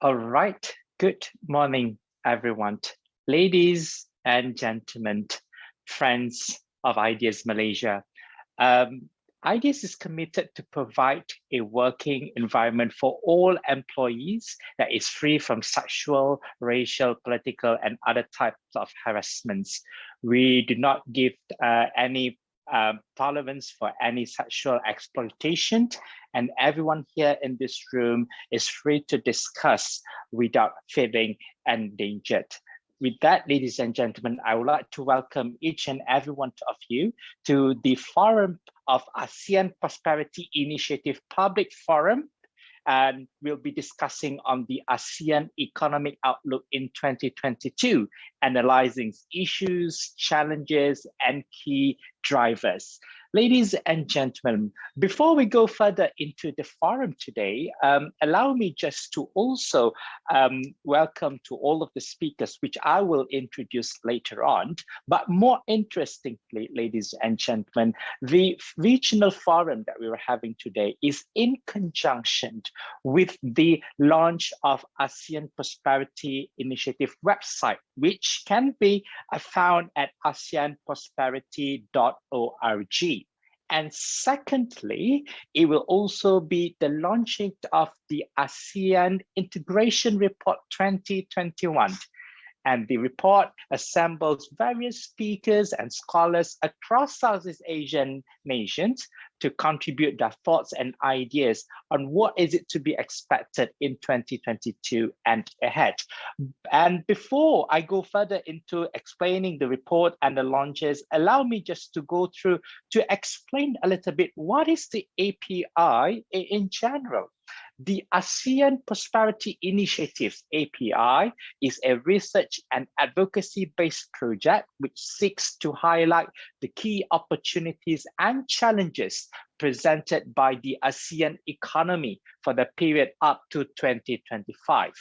All right. Good morning, everyone. Ladies and gentlemen, friends of Ideas Malaysia. Ideas is committed to provide a working environment for all employees that is free from sexual, racial, political, and other types of harassments. We do not give any tolerance for any sexual exploitation, and everyone here in this room is free to discuss without feeling endangered. With that, ladies and gentlemen, I would like to welcome each and every one of you to the Forum of ASEAN Prosperity Initiative Public Forum. And we'll be discussing on the ASEAN Economic Outlook in 2022, analyzing issues, challenges, and key drivers. Ladies and gentlemen, before we go further into the forum today, allow me just to also welcome to all of the speakers, which I will introduce later on. But more interestingly, ladies and gentlemen, the regional forum that we were having today is in conjunction with the launch of ASEAN Prosperity Initiative website, which can be found at aseanprosperity.org. And secondly, it will also be the launching of the ASEAN Integration Report 2021. And the report assembles various speakers and scholars across Southeast Asian nations to contribute their thoughts and ideas on what is it to be expected in 2022 and ahead. And before I go further into explaining the report and the launches, allow me just to go through to explain a little bit what is the API in general. The ASEAN Prosperity Initiative, API, is a research and advocacy-based project which seeks to highlight the key opportunities and challenges presented by the ASEAN economy for the period up to 2025.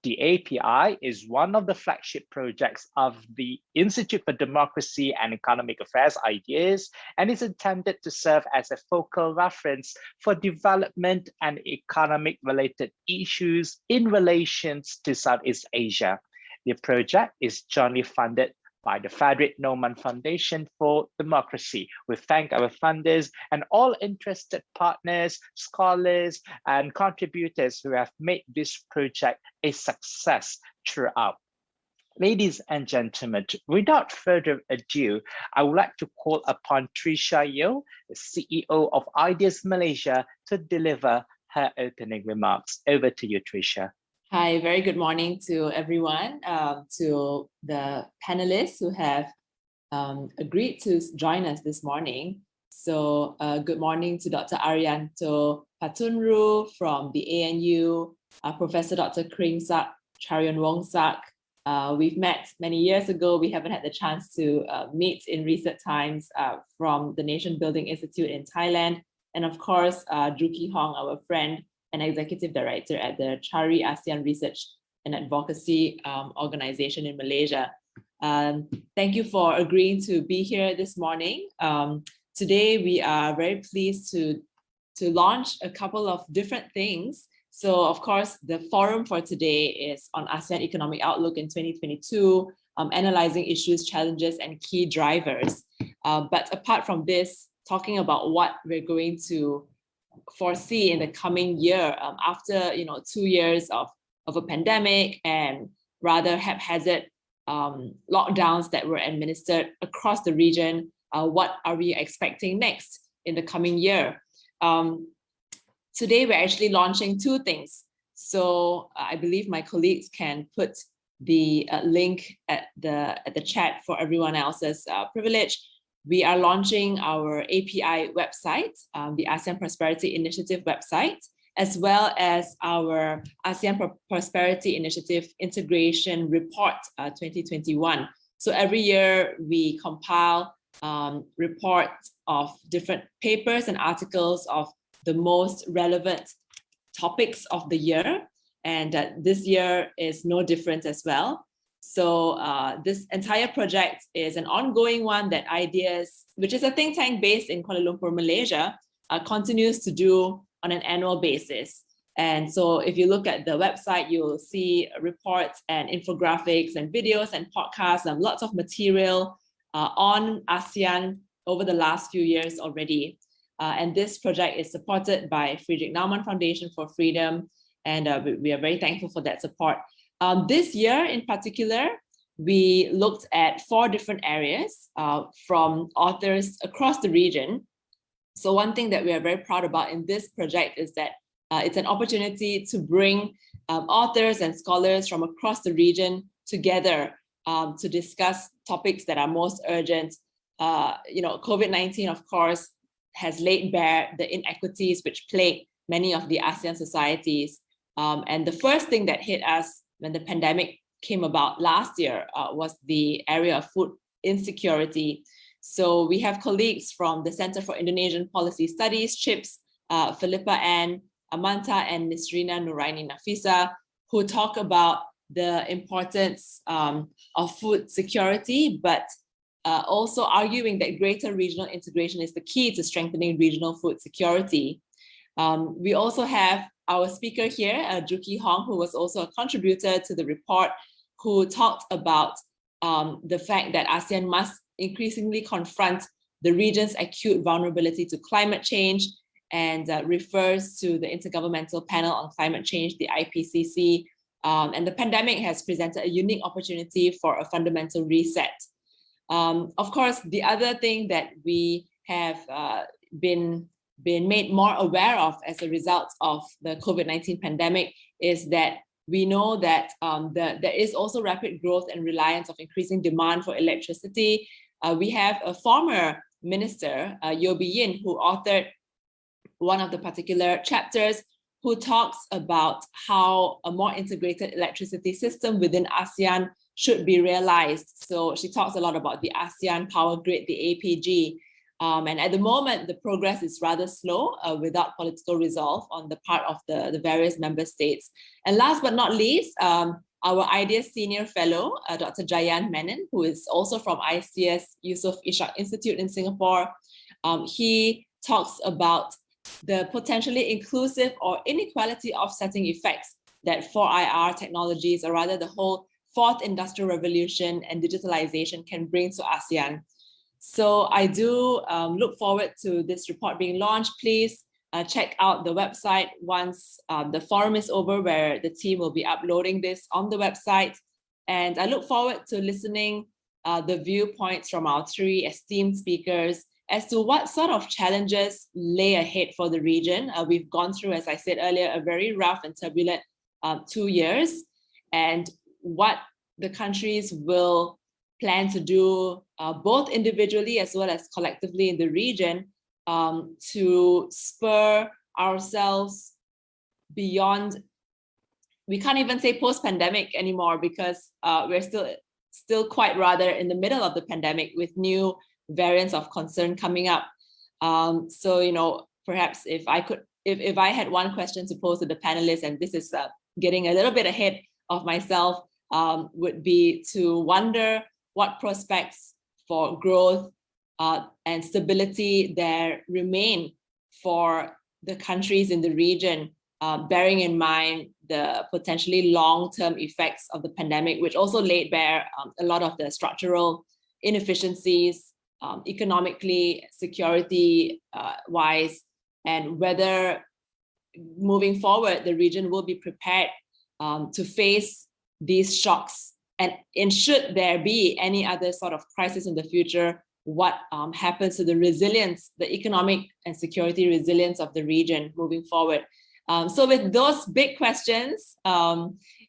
The API is one of the flagship projects of the Institute for Democracy and Economic Affairs, IDEAS, and is intended to serve as a focal reference for development and economic-related issues in relation to Southeast Asia. The project is jointly funded by the Frederick Naumann Foundation for Democracy. We thank our funders and all interested partners, scholars, and contributors who have made this project a success throughout. Ladies and gentlemen, without further ado, I would like to call upon Tricia Yeoh, the CEO of Ideas Malaysia, to deliver her opening remarks. Over to you, Tricia. Hi, very good morning to everyone, to the panelists who have agreed to join us this morning. So good morning to Dr. Arianto Patunru from the ANU, Professor Dr. Kriengsak, Chareonwongsak. We've met many years ago. We haven't had the chance to meet in recent times from the Nation Building Institute in Thailand. And of course, Jukhee Hong, our friend, and Executive Director at the CARI ASEAN Research and Advocacy organization in Malaysia. Thank you for agreeing to be here this morning. Today, we are very pleased to launch a couple of different things. So, of course, the forum for today is on ASEAN Economic Outlook in 2022, analyzing issues, challenges, and key drivers. But apart from this, talking about what we're going to foresee in the coming year after 2 years of a pandemic and rather haphazard lockdowns that were administered across the region. What are we expecting next in the coming year? Today we're actually launching two things. So I believe my colleagues can put the link at the chat for everyone else's privilege. We are launching our API website, the ASEAN Prosperity Initiative website, as well as our ASEAN Prosperity Initiative Integration Report 2021. So every year we compile reports of different papers and articles of the most relevant topics of the year. And this year is no different as well. So this entire project is an ongoing one that Ideas, which is a think tank based in Kuala Lumpur, Malaysia, continues to do on an annual basis. And so if you look at the website, you'll see reports and infographics and videos and podcasts and lots of material on ASEAN over the last few years already. And this project is supported by Friedrich Naumann Foundation for Freedom, and we are very thankful for that support. This year in particular, we looked at 4 different areas from authors across the region. So one thing that we are very proud about in this project is that it's an opportunity to bring authors and scholars from across the region together to discuss topics that are most urgent. COVID-19, of course, has laid bare the inequities which plague many of the ASEAN societies. And the first thing that hit us when the pandemic came about last year was the area of food insecurity. So we have colleagues from the Center for Indonesian Policy Studies, CHIPS, Philippa Ann, Amanta and Nisrina Nuraini Nafisa, who talk about the importance of food security, but also arguing that greater regional integration is the key to strengthening regional food security. We also have our speaker here, Jukhee Hong, who was also a contributor to the report, who talked about the fact that ASEAN must increasingly confront the region's acute vulnerability to climate change, and refers to the Intergovernmental Panel on Climate Change, the IPCC. And the pandemic has presented a unique opportunity for a fundamental reset. Of course, the other thing that we have been made more aware of as a result of the COVID-19 pandemic is that we know that there is also rapid growth and reliance of increasing demand for electricity. We have a former minister, Yobi Yin, who authored one of the particular chapters, who talks about how a more integrated electricity system within ASEAN should be realized. So she talks a lot about the ASEAN Power Grid, the APG. And at the moment, the progress is rather slow without political resolve on the part of the various member states. And last but not least, our IDEAS Senior Fellow, Dr. Jayan Menon, who is also from ICS Yusof Ishak Institute in Singapore. He talks about the potentially inclusive or inequality offsetting effects that 4IR technologies, or rather the whole fourth industrial revolution and digitalization, can bring to ASEAN. So I do look forward to this report being launched. Please check out the website once the forum is over, where the team will be uploading this on the website. And I look forward to listening the viewpoints from our 3 esteemed speakers as to what sort of challenges lay ahead for the region. We've gone through, as I said earlier, a very rough and turbulent 2 years, and what the countries will plan to do both individually as well as collectively in the region to spur ourselves beyond, we can't even say post-pandemic anymore, because we're still quite rather in the middle of the pandemic with new variants of concern coming up. So, perhaps if I had one question to pose to the panelists, and this is getting a little bit ahead of myself, would be to wonder what prospects for growth and stability there remain for the countries in the region, bearing in mind the potentially long-term effects of the pandemic, which also laid bare a lot of the structural inefficiencies, economically, security-wise, and whether moving forward, the region will be prepared to face these shocks. And should there be any other sort of crisis in the future, what happens to the resilience, the economic and security resilience of the region moving forward? So with those big questions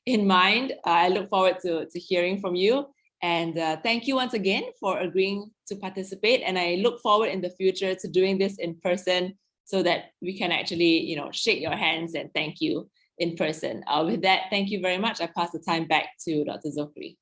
in mind, I look forward to hearing from you. And thank you once again for agreeing to participate. And I look forward in the future to doing this in person so that we can actually, shake your hands and thank you in person. With that, thank you very much. I pass the time back to Dr. Zokhri.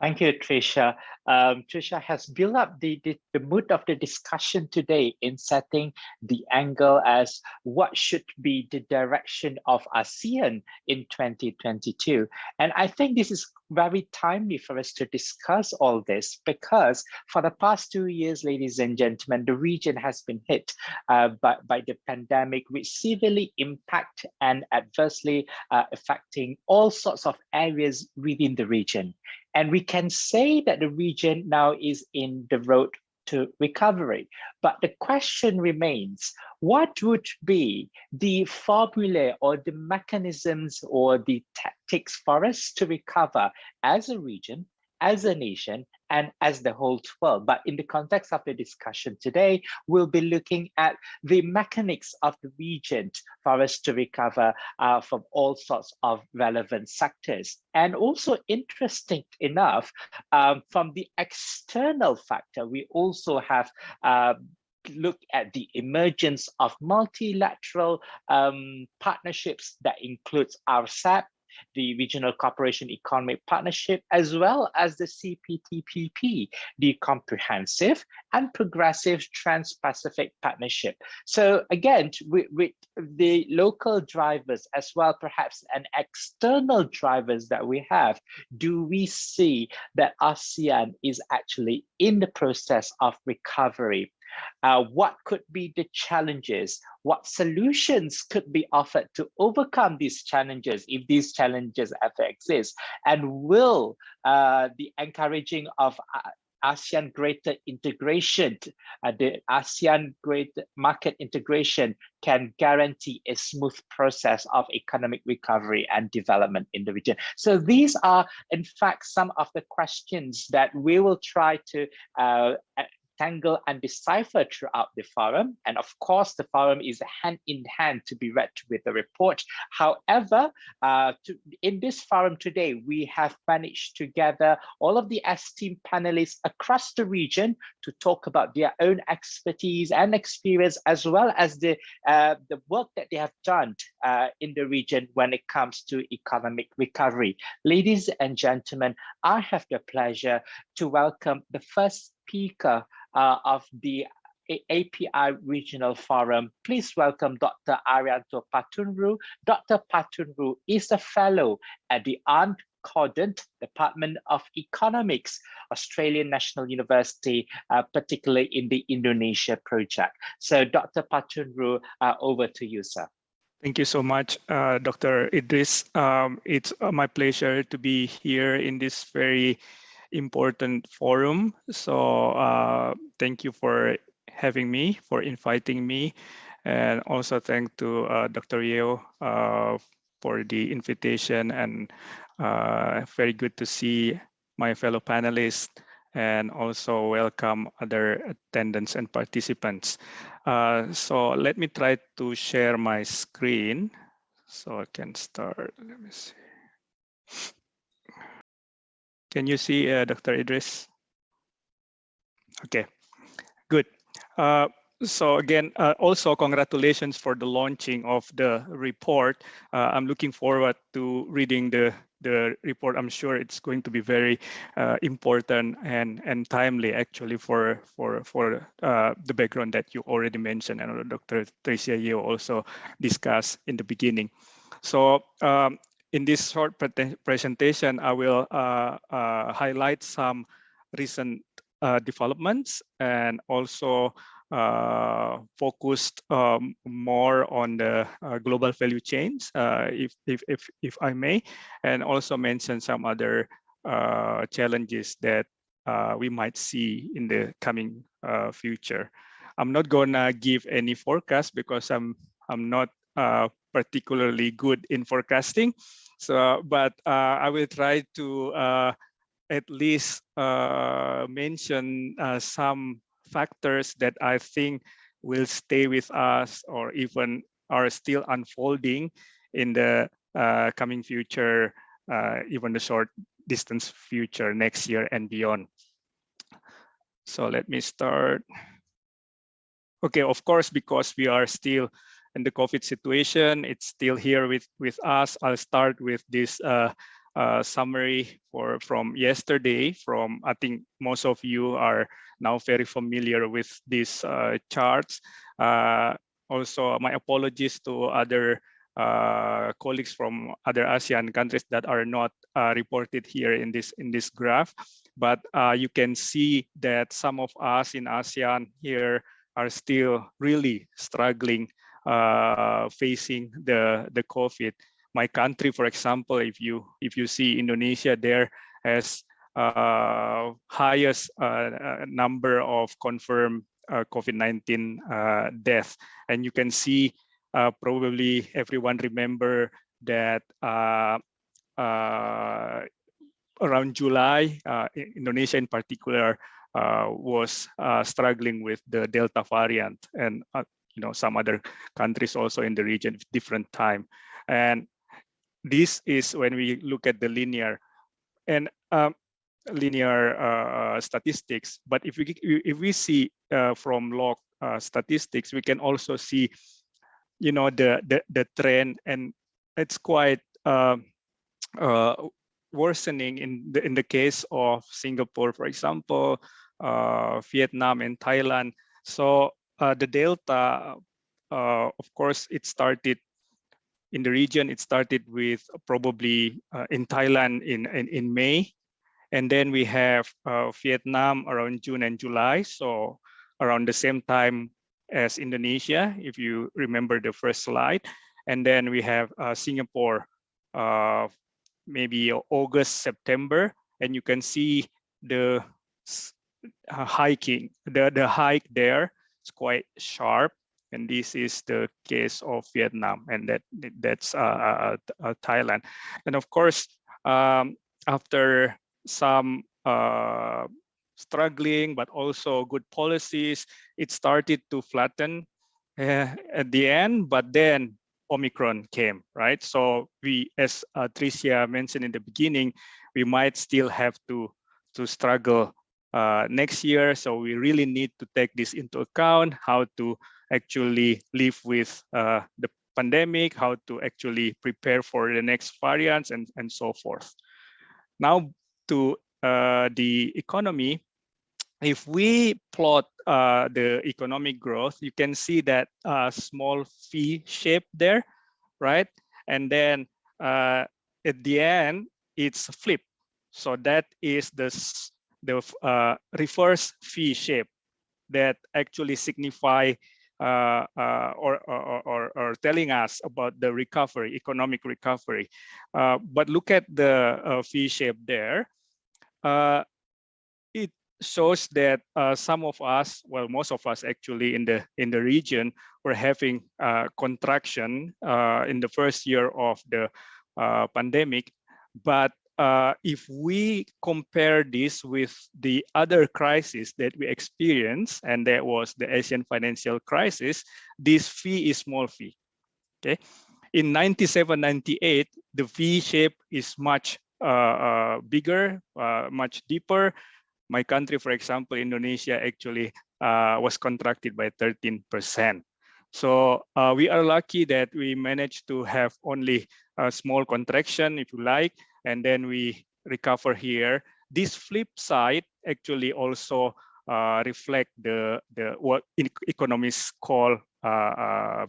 Thank you, Tricia. Trisha has built up the mood of the discussion today in setting the angle as what should be the direction of ASEAN in 2022. And I think this is very timely for us to discuss all this because for the past 2 years, ladies and gentlemen, the region has been hit by the pandemic, which severely impact and adversely affecting all sorts of areas within the region. And we can say that the region now is in the road to recovery. But the question remains, what would be the formula or the mechanisms or the tactics for us to recover as a region, as a nation, and as the whole world? But in the context of the discussion today, we'll be looking at the mechanics of the region for us to recover from all sorts of relevant sectors. And also interesting enough, from the external factor, we also have look at the emergence of multilateral partnerships that includes RCEP, the Regional Cooperation Economic Partnership, as well as the CPTPP, the Comprehensive and Progressive Trans-Pacific Partnership. So again, with the local drivers as well, perhaps an external drivers that we have, do we see that ASEAN is actually in the process of recovery? What could be the challenges? What solutions could be offered to overcome these challenges if these challenges ever exist? And will the encouraging of ASEAN greater integration, the ASEAN greater market integration can guarantee a smooth process of economic recovery and development in the region? So these are, in fact, some of the questions that we will try to tangle and decipher throughout the forum. And of course, the forum is hand in hand to be read with the report. However, in this forum today, we have managed to gather all of the esteemed panelists across the region to talk about their own expertise and experience, as well as the work that they have done in the region when it comes to economic recovery. Ladies and gentlemen, I have the pleasure to welcome the first speaker of the API Regional Forum. Please welcome Dr. Arianto Patunru. Dr. Patunru is a fellow at the Arndt-Corden Department of Economics, Australian National University, particularly in the Indonesia project. So Dr. Patunru, over to you, sir. Thank you so much, Dr. Idris. It's my pleasure to be here in this very important forum. So thank you for having me, for inviting me, and also thank to Dr. Yeo for the invitation, and very good to see my fellow panelists, and also welcome other attendants and participants. So let me try to share my screen so I can start. Let me see. Can you see Dr. Idris? Okay, good. So again, also congratulations for the launching of the report. I'm looking forward to reading the report. I'm sure it's going to be very important and timely, actually, for the background that you already mentioned, and Dr. Tricia Yeo also discussed in the beginning. So in this short presentation, I will highlight some recent developments, and also focused more on the global value chains, if I may, and also mention some other challenges that we might see in the coming future. I'm not gonna give any forecast because I'm not particularly good in forecasting. So, but I will try to at least mention some factors that I think will stay with us, or even are still unfolding in the coming future, even the short distance future next year and beyond. So let me start. Okay, of course, because we are still in the COVID situation, it's still here with us. I'll start with this summary from yesterday. I think most of you are now very familiar with these charts. Also, my apologies to other colleagues from other ASEAN countries that are not reported here in this graph. But you can see that some of us in ASEAN here are still really struggling facing the COVID. My country, for example, if you see Indonesia, there has highest number of confirmed COVID-19 deaths, and you can see probably everyone remember that around July, Indonesia in particular was struggling with the Delta variant, and some other countries also in the region at different time. And this is when we look at the linear statistics. But if we see from log statistics, we can also see, the trend, and it's quite worsening in the case of Singapore, for example, Vietnam and Thailand. So the Delta, of course, it started in the region. It started with probably in Thailand in May, and then we have Vietnam around June and July. So around the same time as Indonesia, if you remember the first slide. And then we have Singapore, maybe August, September, and you can see the hiking. The hike there is quite sharp, and this is the case of Vietnam, and that's Thailand. And of course, after some struggling, but also good policies, it started to flatten at the end, but then Omicron came, right? So we, as Tricia mentioned in the beginning, we might still have to struggle next year. So we really need to take this into account, how to actually live with the pandemic, how to actually prepare for the next variants, and so forth. Now to the economy. If we plot the economic growth, you can see that small V shape there, right? And then at the end, it's flipped. So that is the reverse V shape that actually signify or telling us about the recovery, economic recovery. But look at the V shape there. It shows that some of us, well, most of us actually in the region, were having contraction in the first year of the pandemic. But if we compare this with the other crisis that we experienced, and that was the Asian financial crisis, this V is small v. Okay, in 97, 98, the V shape is much bigger, much deeper. My country, for example, Indonesia, actually was contracted by 13%. So we are lucky that we managed to have only a small contraction, if you like, and then we recover here. This flip side actually also reflect the what economists call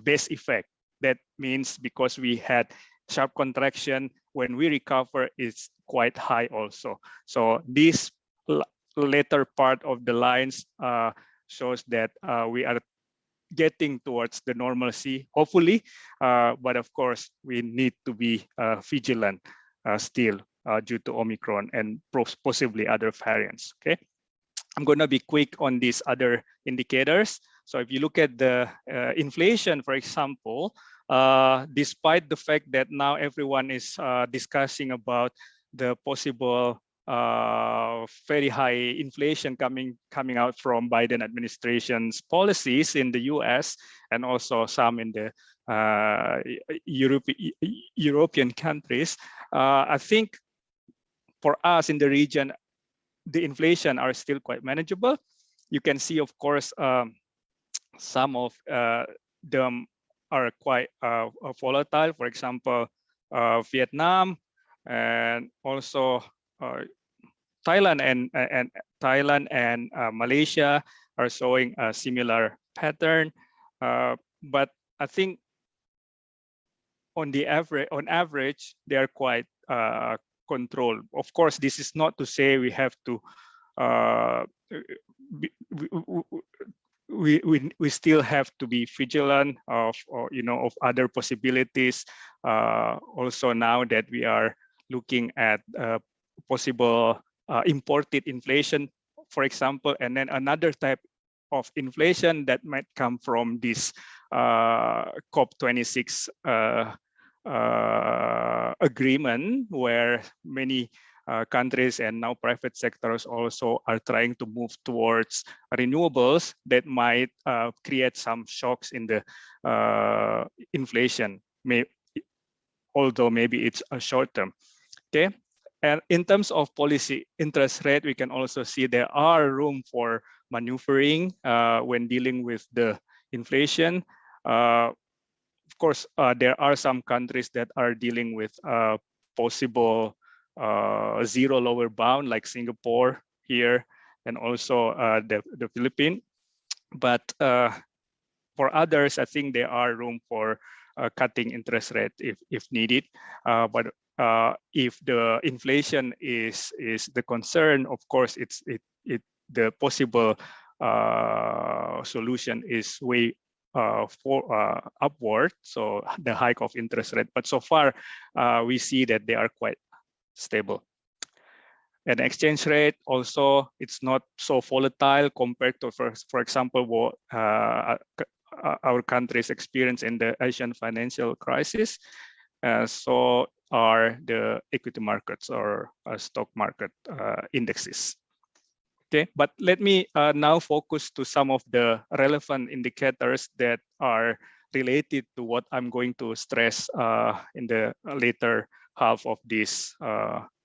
base effect. That means because we had sharp contraction, when we recover, it's quite high also. So this later part of the lines shows that we are getting towards the normalcy, hopefully, but of course we need to be vigilant still due to Omicron and possibly other variants. Okay, I'm going to be quick on these other indicators. So if you look at the inflation, for example, despite the fact that now everyone is discussing about the possible very high inflation coming out from Biden administration's policies in the US, and also some in the European countries, I think for us in the region, the inflation are still quite manageable. You can see, of course, some of them are quite volatile. For example, Vietnam, and also Thailand and Malaysia are showing a similar pattern, but I think on average they are quite controlled. Of course, this is not to say we have to we still have to be vigilant of of other possibilities. Also now that we are looking at possible imported inflation, for example, and then another type of inflation that might come from this COP26 agreement, where many countries and now private sectors also are trying to move towards renewables that might create some shocks in the inflation, although maybe it's a short term. Okay, and in terms of policy interest rate, we can also see there are room for maneuvering when dealing with the inflation. Of course, there are some countries that are dealing with possible zero lower bound, like Singapore here, and also the Philippines. But for others, I think there are room for cutting interest rate if needed. But if the inflation is the concern, of course, the possible solution is way upward, so the hike of interest rate. But so far, we see that they are quite stable. And exchange rate also, it's not so volatile compared to, for example, what our countries experienced in the Asian financial crisis. So are the equity markets or stock market indexes. Okay, but let me now focus to some of the relevant indicators that are related to what I'm going to stress in the later half of this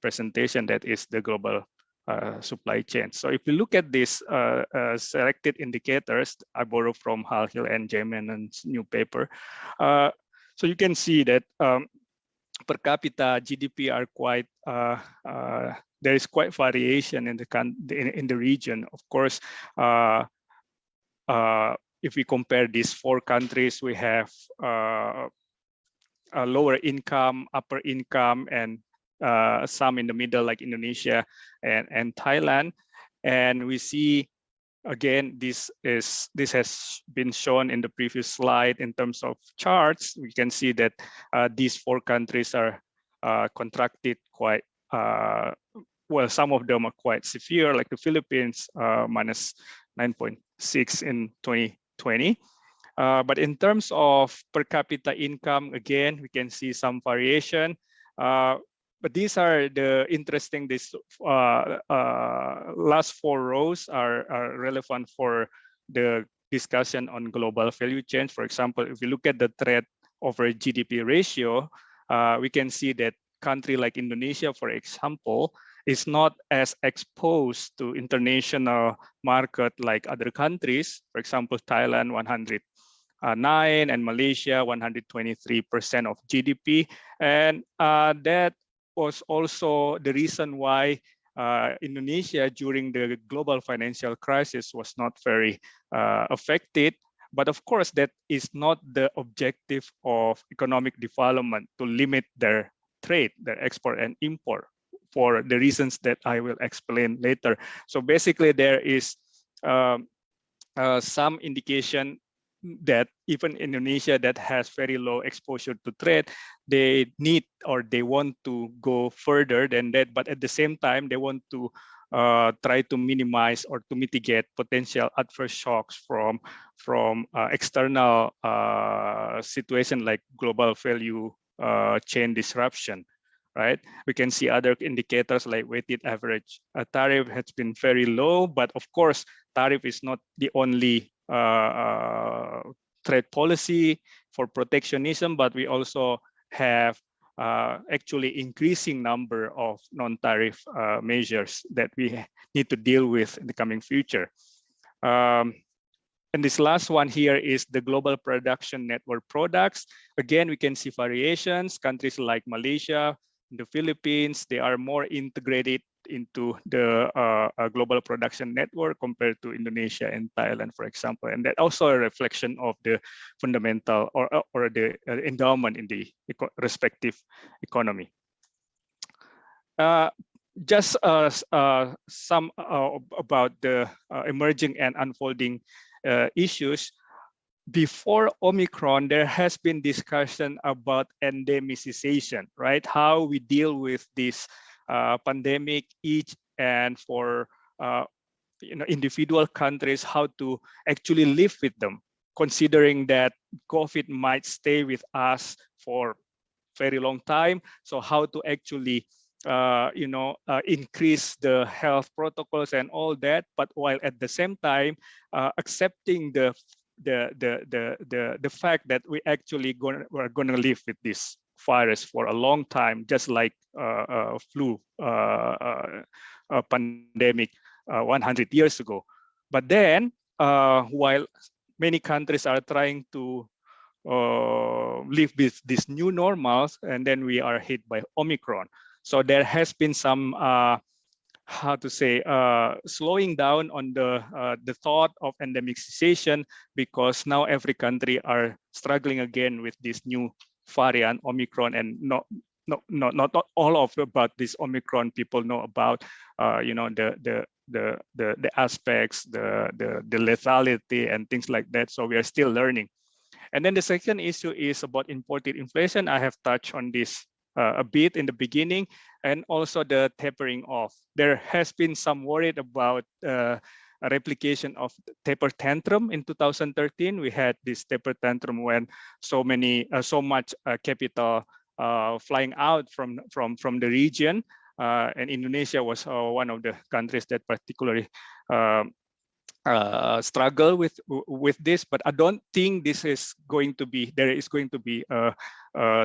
presentation, that is the global supply chain. So if you look at these selected indicators, I borrow from Hal Hill and Jemen's new paper. So you can see that per capita GDP are quite there is quite variation in the region. Of course, if we compare these four countries, we have a lower income, upper income, and some in the middle, like Indonesia and Thailand. And we see, again, this has been shown in the previous slide in terms of charts. We can see that these four countries are contracted quite well. Some of them are quite severe, like the Philippines, minus 9.6 in 2020. But in terms of per capita income, again, we can see some variation. But these are the interesting, this last four rows are relevant for the discussion on global value chain. For example, if we look at the trade over GDP ratio, we can see that country like Indonesia, for example, is not as exposed to international market like other countries. For example, Thailand, 109, and Malaysia, 123% of GDP. And that was also the reason why Indonesia during the global financial crisis was not very affected. But of course, that is not the objective of economic development, to limit their trade, their export and import, for the reasons that I will explain later. So basically, there is some indication that even Indonesia, that has very low exposure to trade, they need or they want to go further than that, but at the same time they want to try to minimize or to mitigate potential adverse shocks from external situation like global value chain disruption. Right, we can see other indicators like weighted average tariff has been very low, but of course tariff is not the only trade policy for protectionism, but we also have actually increasing number of non-tariff measures that we need to deal with in the coming future. And this last one here is the global production network products. Again, we can see variations. Countries like Malaysia, the Philippines, they are more integrated into the global production network compared to Indonesia and Thailand, for example. And that also a reflection of the fundamental or the endowment in the respective economy. Just some about the emerging and unfolding issues. Before Omicron, there has been discussion about endemicization, right? How we deal with this pandemic, each and for individual countries, how to actually live with them, considering that COVID might stay with us for very long time. So how to actually increase the health protocols and all that, but while at the same time accepting the fact that we're going to live with this virus for a long time, just like flu pandemic 100 years ago. But then, while many countries are trying to live with these new normals, and then we are hit by Omicron. So there has been some slowing down on the thought of endemicization, because now every country are struggling again with this new variant Omicron, and not all of about this Omicron people know about the aspects, the lethality and things like that. So we are still learning. And then the second issue is about imported inflation. I have touched on this a bit in the beginning, and also the tapering off. There has been some worry about a replication of taper tantrum in 2013. We had this taper tantrum when so much capital flying out from the region, and Indonesia was one of the countries that particularly struggle with this, but I don't think there is going to be a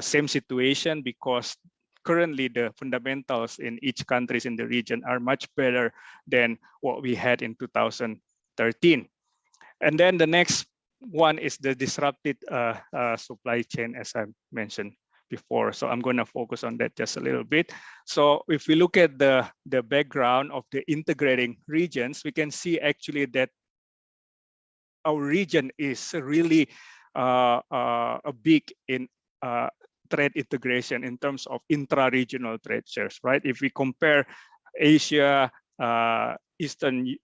same situation, because currently the fundamentals in each countries in the region are much better than what we had in 2013. And then the next one is the disrupted supply chain, as I mentioned before. So I'm going to focus on that just a little bit. So if we look at the background of the integrating regions, we can see actually that our region is really big in trade integration in terms of intra-regional trade shares, right? If we compare Asia, Eastern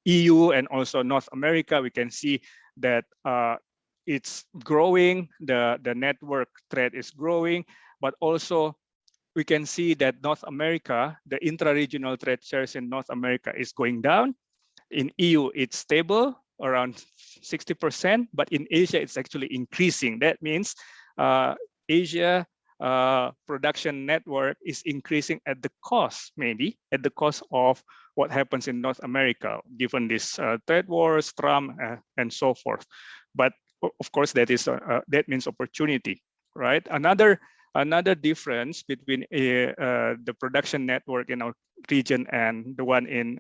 EU, and also North America, we can see that it's growing, the network trade is growing, but also we can see that North America, the intra-regional trade shares in North America is going down. In EU, it's stable, around 60%, but in Asia, it's actually increasing. That means Asia production network is increasing at the cost, maybe at the cost of what happens in North America, given this trade wars, Trump, and so forth. But of course, that means opportunity, right? Another difference between the production network in our region and the one in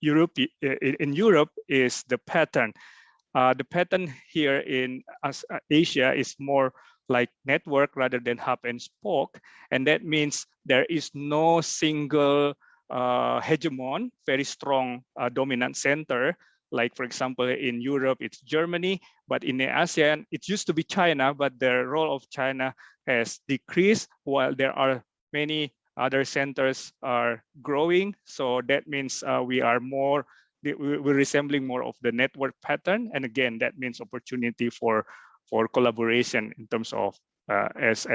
Europe is the pattern. The pattern here in Asia is more like network rather than hub and spoke, and that means there is no single hegemon, very strong dominant center. Like, for example, in Europe, it's Germany, but in the ASEAN, it used to be China, but the role of China has decreased, while there are many other centers are growing. So that means we're resembling more of the network pattern. And again, that means opportunity for collaboration in terms of, as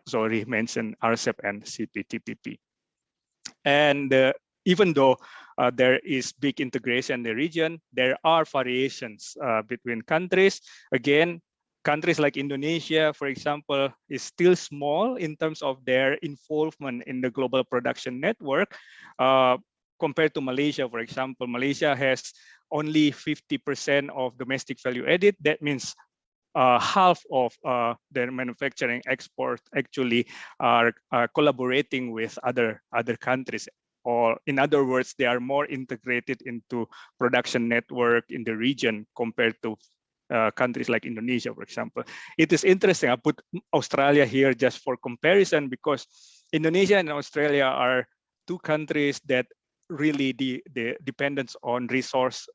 Zokhri mentioned, RCEP and CPTPP. And even though there is big integration in the region, there are variations between countries. Again, countries like Indonesia, for example, is still small in terms of their involvement in the global production network. Compared to Malaysia, for example, Malaysia has only 50% of domestic value added. That means half of their manufacturing export actually are collaborating with other countries. Or in other words, they are more integrated into production network in the region compared to countries like Indonesia, for example. It is interesting. I put Australia here just for comparison because Indonesia and Australia are two countries that really the dependence on resource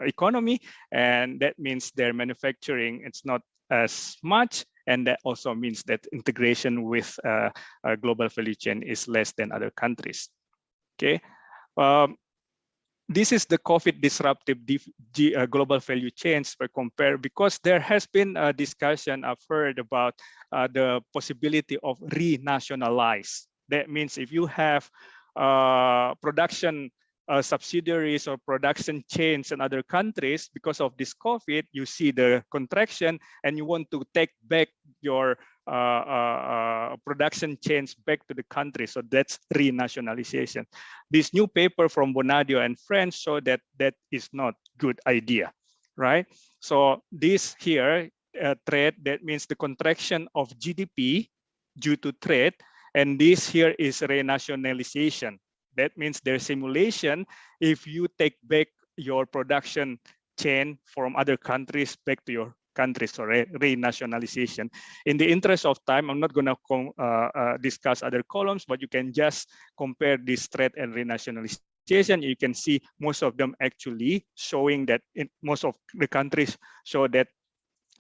economy, and that means their manufacturing it's not as much, and that also means that integration with a global value chain is less than other countries. Okay. This is the COVID disruptive global value chains per compare, because there has been a discussion I've heard about the possibility of renationalize. That means if you have production subsidiaries or production chains in other countries, because of this COVID, you see the contraction and you want to take back your production chains back to the country. So that's renationalization. This new paper from Bonadio and friends show that that is not good idea, right? So this here, trade, that means the contraction of GDP due to trade, and this here is renationalization. That means there's simulation if you take back your production chain from other countries back to your countries, so renationalization. In the interest of time, I'm not going to discuss other columns, but you can just compare this trade and renationalization. You can see most of them actually showing that in most of the countries show that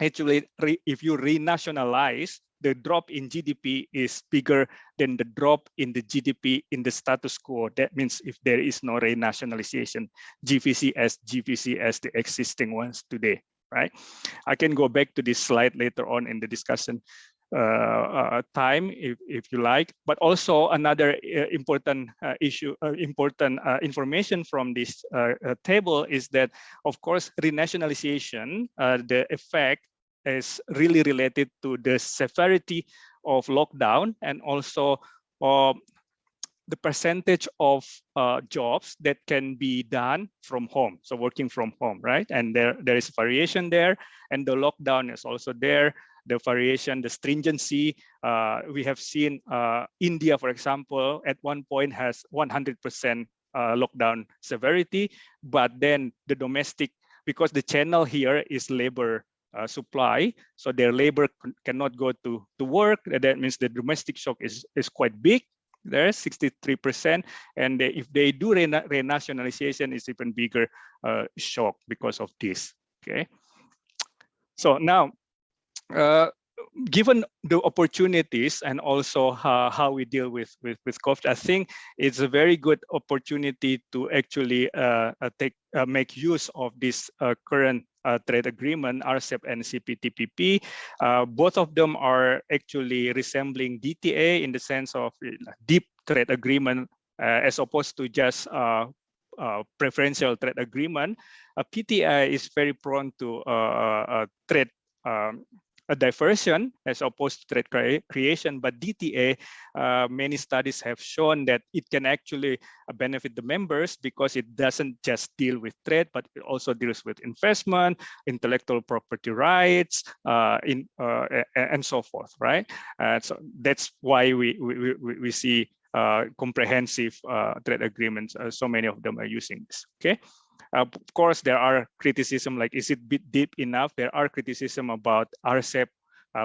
actually if you renationalize, the drop in GDP is bigger than the drop in the GDP in the status quo. That means if there is no renationalization, GVC as the existing ones today, right? I can go back to this slide later on in the discussion time if you like. But also another important information from this table is that, of course, renationalization, the effect is really related to the severity of lockdown and also the percentage of jobs that can be done from home, so working from home, right? And there is variation there, and the lockdown is also there. The variation, the stringency, we have seen India, for example, at one point has 100% lockdown severity, but then the domestic, because the channel here is labor supply, so their labor cannot go to work. That means the domestic shock is quite big. There's 63%, and if they do renationalization, it's even bigger shock because of this. Okay, so now given the opportunities and also how we deal with COVID, I think it's a very good opportunity to actually make use of this current trade agreement, RCEP and CPTPP. Both of them are actually resembling DTA in the sense of deep trade agreement as opposed to just preferential trade agreement. PTI is very prone to trade a diversion as opposed to trade creation, but DTA, many studies have shown that it can actually benefit the members because it doesn't just deal with trade, but it also deals with investment, intellectual property rights, and so forth, right? So that's why we see comprehensive trade agreements. So many of them are using this, okay? Of course, there are criticism like, is it deep enough? There are criticism about RCEP.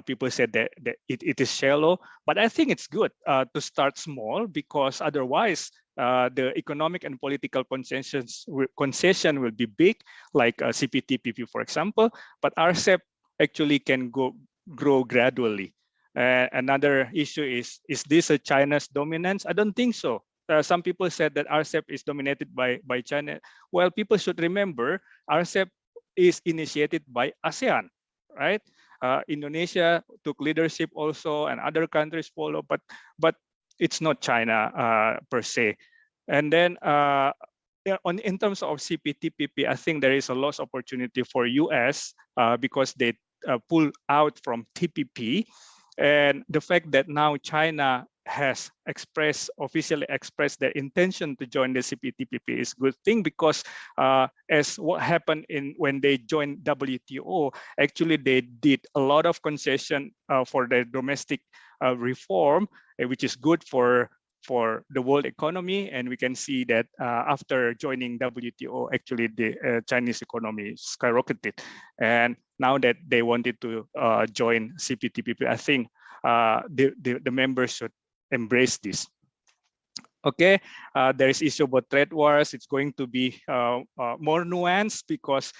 People said that it is shallow, but I think it's good to start small because otherwise the economic and political concession will be big, like CPTPP, for example, but RCEP actually can grow gradually. Another issue is this a China's dominance? I don't think so. Some people said that RCEP is dominated by China. Well, people should remember RCEP is initiated by ASEAN, right? Indonesia took leadership also, and other countries follow, but it's not China per se. And then in terms of CPTPP, I think there is a lost opportunity for US because they pull out from TPP. And the fact that now China has officially expressed their intention to join the CPTPP is a good thing because as what happened when they joined WTO, actually they did a lot of concession for their domestic reform, which is good for the world economy. And we can see that after joining WTO, actually the Chinese economy skyrocketed. And now that they wanted to join CPTPP. I think the members should embrace this. Okay, there is issue about trade wars. It's going to be more nuanced because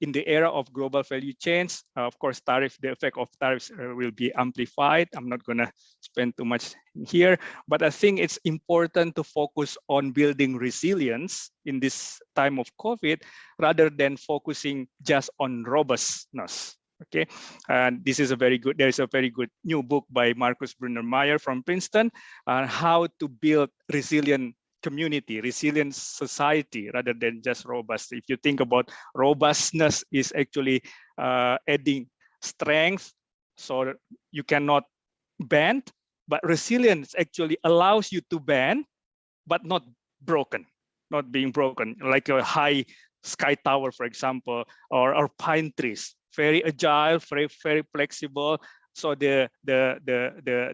in the era of global value chains, of course, the effect of tariffs will be amplified. I'm not going to spend too much here, but I think it's important to focus on building resilience in this time of COVID rather than focusing just on robustness. Okay, and this is there's a very good new book by Marcus Brunner-Meyer from Princeton on how to build resilient community, resilient society rather than just robust. If you think about robustness is actually adding strength, so you cannot bend, but resilience actually allows you to bend, but not being broken, like a high sky tower, for example, or pine trees. Very agile, very flexible. So the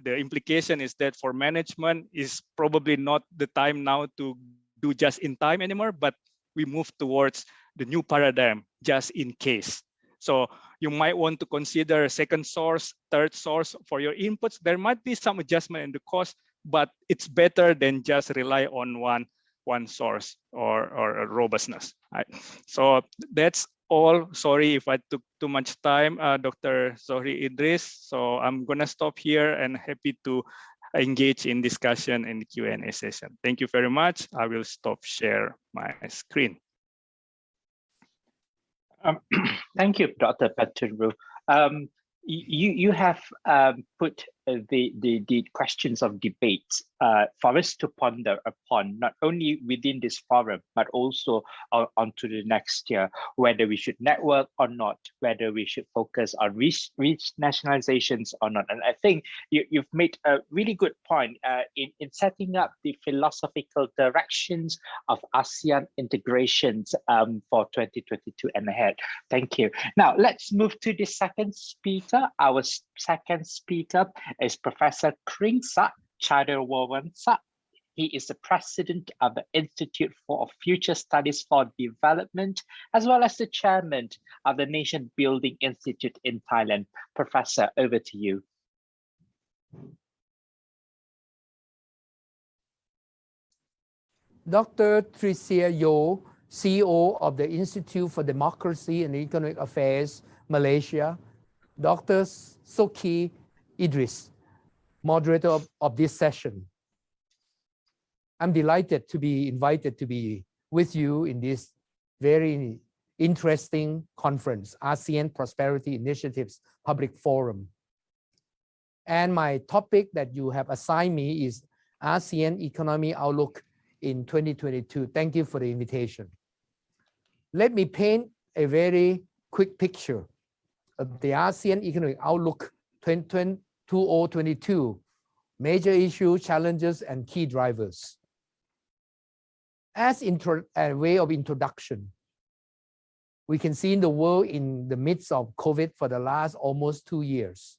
implication is that for management is probably not the time now to do just in time anymore, but we move towards the new paradigm, just in case. So you might want to consider a second source, third source for your inputs. There might be some adjustment in the cost, but it's better than just rely on one source or robustness. Right? So that's all. Sorry if I took too much time, Dr. Zokhri Idris. So I'm gonna stop here and happy to engage in discussion in the Q&A session. Thank you very much. I will stop share my screen. Thank you, Dr. Patunru. You have put the questions of debate for us to ponder upon, not only within this forum, but also onto the next year, whether we should network or not, whether we should focus on nationalizations or not. And I think you've made a really good point in setting up the philosophical directions of ASEAN integrations for 2022 and ahead. Thank you. Now, let's move to the second speaker. Our second speaker is Professor Kriengsak, Chareonwongsak. He is the president of the Institute for Future Studies for Development, as well as the chairman of the Nation Building Institute in Thailand. Professor, over to you. Dr. Tricia Yo, CEO of the Institute for Democracy and Economic Affairs, Malaysia. Dr. Zokhri Idris, moderator of this session. I'm delighted to be invited to be with you in this very interesting conference, ASEAN Prosperity Initiatives Public Forum. And my topic that you have assigned me is ASEAN Economy Outlook in 2022. Thank you for the invitation. Let me paint a very quick picture of the ASEAN Economic Outlook 2022, major issues, challenges, and key drivers. As a way of introduction, we can see in the world in the midst of COVID for the last almost 2 years,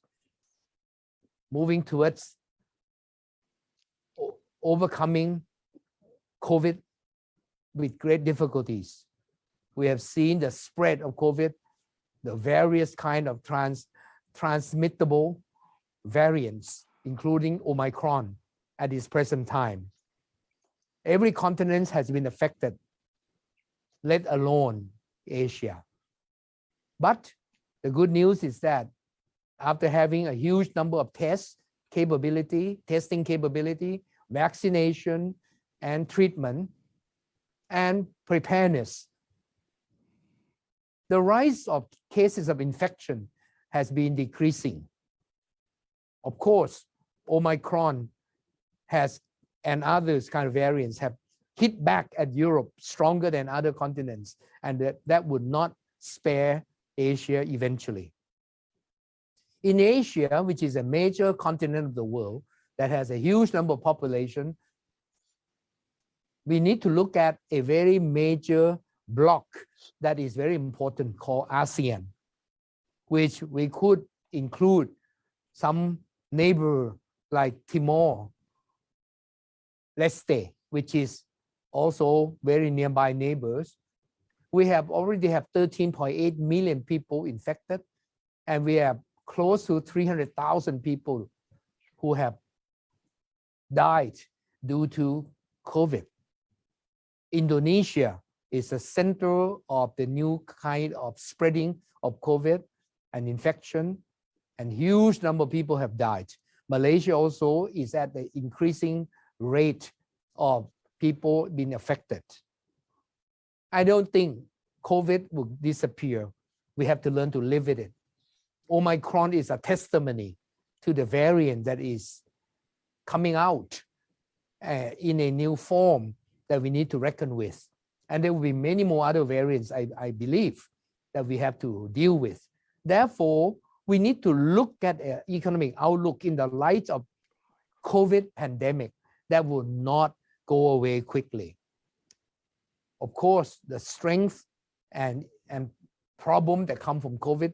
moving towards overcoming COVID with great difficulties. We have seen the spread of COVID, the various kind of transmittable variants, including Omicron at this present time. Every continent has been affected, let alone Asia. But the good news is that after having a huge number of testing capability, vaccination and treatment and preparedness, the rise of cases of infection has been decreasing. Of course, Omicron and others kind of variants have hit back at Europe stronger than other continents, and that would not spare Asia eventually. In Asia, which is a major continent of the world that has a huge number of population, we need to look at a very major block that is very important called ASEAN, which we could include some neighbor like Timor-Leste, which is also very nearby neighbors, We already have 13.8 million people infected, and we have close to 300,000 people who have died due to COVID. Indonesia is the center of the new kind of spreading of COVID and infection, and huge number of people have died. Malaysia also is at the increasing rate of people being affected. I don't think COVID will disappear. We have to learn to live with it. Omicron is a testimony to the variant that is coming out in a new form that we need to reckon with. And there will be many more other variants, I believe, that we have to deal with. Therefore, we need to look at an economic outlook in the light of COVID pandemic that will not go away quickly. Of course, the strength and problem that come from COVID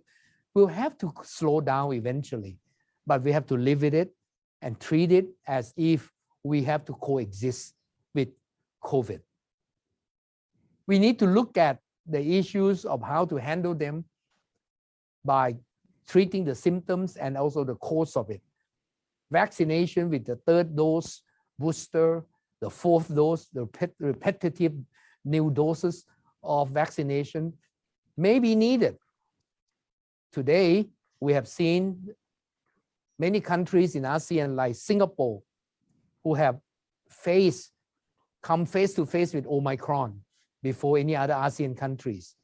will have to slow down eventually, but we have to live with it and treat it as if we have to coexist with COVID. We need to look at the issues of how to handle them by treating the symptoms and also the cause of it. Vaccination with the third dose, booster, the fourth dose, the repetitive new doses of vaccination may be needed. Today, we have seen many countries in ASEAN like Singapore who have come face to face with Omicron before any other ASEAN countries.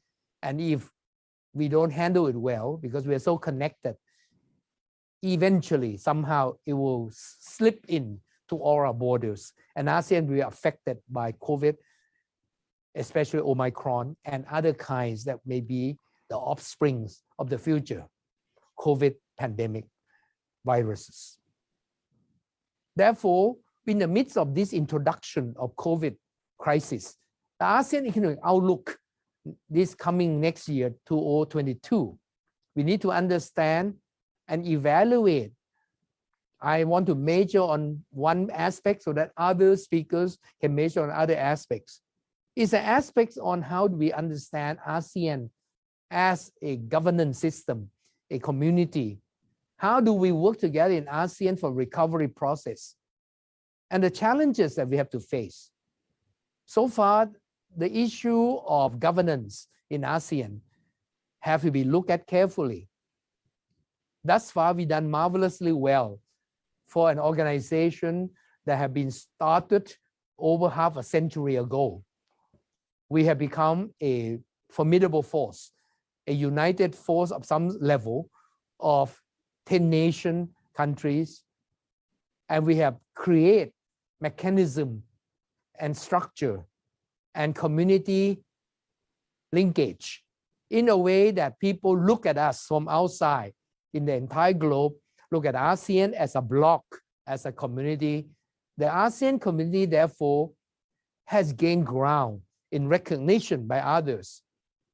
And if we don't handle it well, because we are so connected, eventually, somehow it will slip in to all our borders. And ASEAN will be affected by COVID, especially Omicron and other kinds that may be the offsprings of the future COVID pandemic viruses. Therefore, in the midst of this introduction of COVID crisis, the ASEAN economic outlook this coming next year, 2022, we need to understand and evaluate. I want to major on one aspect so that other speakers can major on other aspects. It's an aspect on how do we understand ASEAN as a governance system, a community. How do we work together in ASEAN for recovery process? And the challenges that we have to face. So far, the issue of governance in ASEAN have to be looked at carefully. Thus far, we've done marvelously well for an organization that have been started over half a century ago. We have become a formidable force, a united force of some level of 10 nation countries, and we have created mechanism and structure and community linkage in a way that people look at us from outside in the entire globe, look at ASEAN as a bloc, as a community. The ASEAN community, therefore, has gained ground in recognition by others.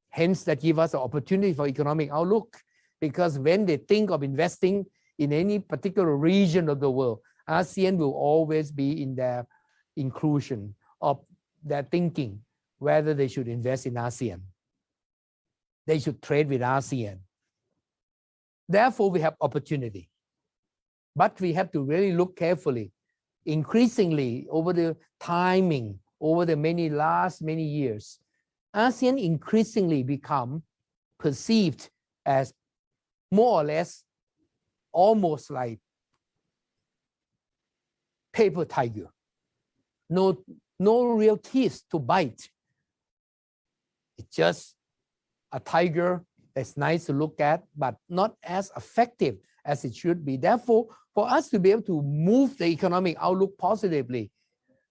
Hence, that gives us an opportunity for economic outlook, because when they think of investing in any particular region of the world, ASEAN will always be in their inclusion of their thinking, whether they should invest in ASEAN. They should trade with ASEAN. Therefore, we have opportunity. But we have to really look carefully. Increasingly, over the timing, over the last many years, ASEAN increasingly become perceived as more or less almost like paper tiger. No real teeth to bite. It's just a tiger that's nice to look at, but not as effective as it should be. Therefore, for us to be able to move the economic outlook positively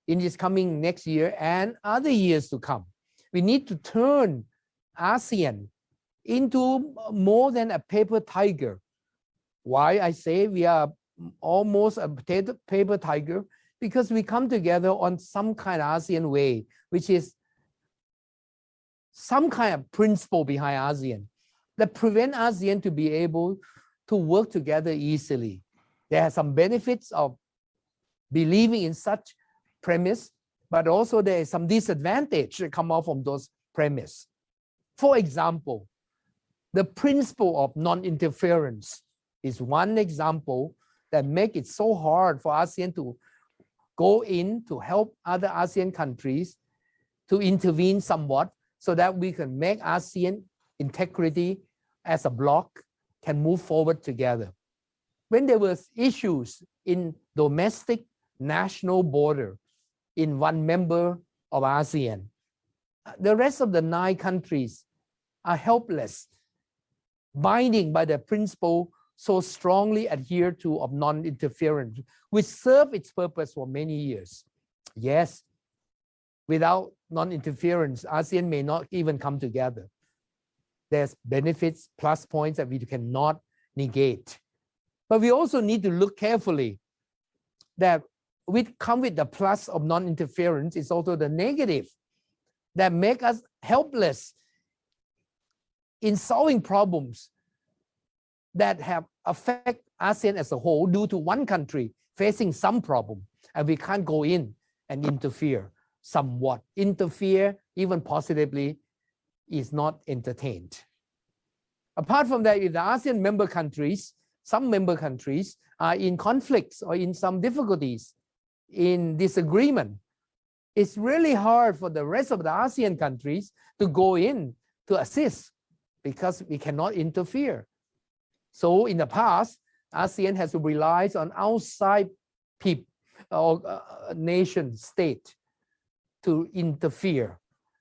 in this coming next year and other years to come, we need to turn ASEAN into more than a paper tiger. Why I say we are almost a paper tiger? Because we come together on some kind of ASEAN way, which is some kind of principle behind ASEAN that prevent ASEAN to be able to work together easily. There are some benefits of believing in such premise, but also there is some disadvantage that come out from those premise. For example, the principle of non-interference is one example that make it so hard for ASEAN to go in to help other ASEAN countries to intervene somewhat so that we can make ASEAN integrity as a bloc can move forward together. When there was issues in domestic national border in one member of ASEAN, the rest of the 9 countries are helpless, binding by the principle so strongly adhered to of non-interference, which served its purpose for many years. Yes, without non-interference, ASEAN may not even come together. There's benefits, plus points that we cannot negate. But we also need to look carefully that come with the plus of non-interference is also the negative that make us helpless in solving problems that have affect ASEAN as a whole due to one country facing some problem, and we can't go in and interfere somewhat. Interfere, even positively, is not entertained. Apart from that, if the ASEAN member countries, some member countries are in conflicts or in some difficulties, in disagreement, it's really hard for the rest of the ASEAN countries to go in to assist because we cannot interfere. So in the past, ASEAN has relied on outside people or nation state to interfere,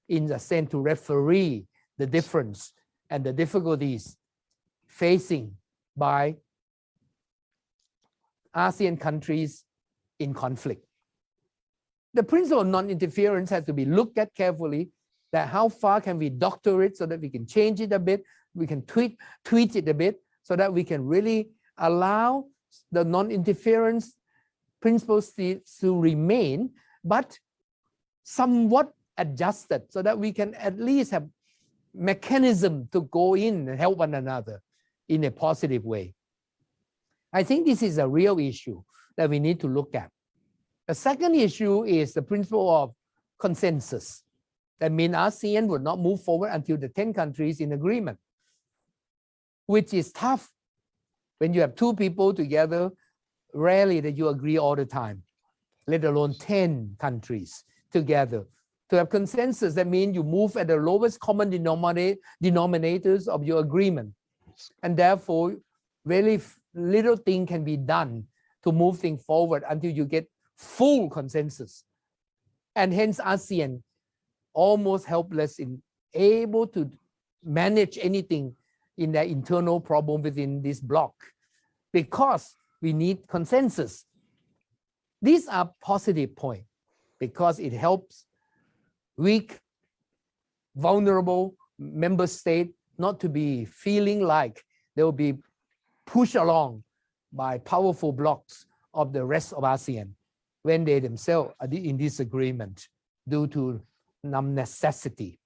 in the sense to referee the difference and the difficulties facing by ASEAN countries in conflict. The principle of non-interference has to be looked at carefully, that how far can we doctor it so that we can change it a bit, we can tweak it a bit, so that we can really allow the non-interference principles to remain, but somewhat adjusted so that we can at least have mechanism to go in and help one another in a positive way. I think this is a real issue that we need to look at. The second issue is the principle of consensus. That means ASEAN would not move forward until the 10 countries in agreement, which is tough. When you have 2 people together, rarely that you agree all the time, let alone 10 countries together. To have consensus, that means you move at the lowest common denominators of your agreement. And therefore, very little thing can be done to move things forward until you get full consensus. And hence ASEAN almost helpless in able to manage anything in their internal problem within this bloc, because we need consensus. These are positive points because it helps weak, vulnerable member state not to be feeling like they will be pushed along by powerful blocs of the rest of ASEAN when they themselves are in disagreement due to necessity.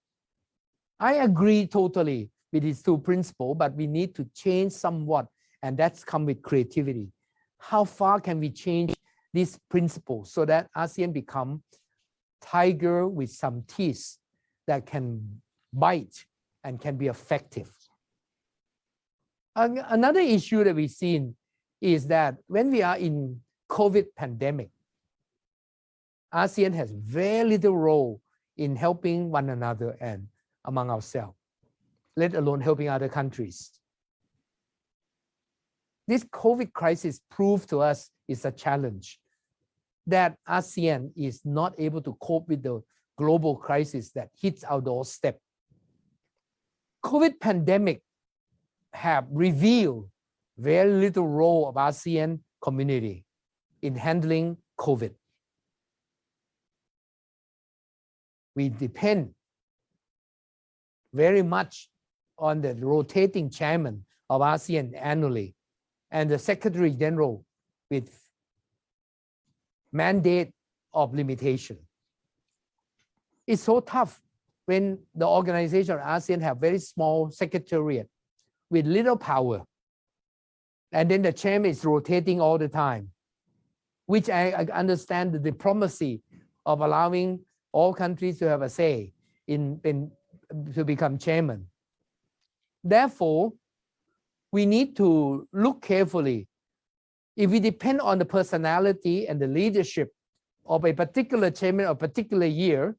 I agree totally with these 2 principles, but we need to change somewhat, and that's come with creativity. How far can we change these principles so that ASEAN become tiger with some teeth that can bite and can be effective? Another issue that we've seen is that when we are in COVID pandemic, ASEAN has very little role in helping one another and among ourselves, let alone helping other countries. This COVID crisis proved to us is a challenge, that ASEAN is not able to cope with the global crisis that hits our doorstep. COVID pandemic have revealed very little role of ASEAN community in handling COVID. We depend very much on the rotating chairman of ASEAN annually and the Secretary General with mandate of limitation. It's so tough when the organization of ASEAN have very small secretariat with little power. And then the chairman is rotating all the time, which I understand the diplomacy of allowing all countries to have a say in to become chairman. Therefore, we need to look carefully. If we depend on the personality and the leadership of a particular chairman of a particular year,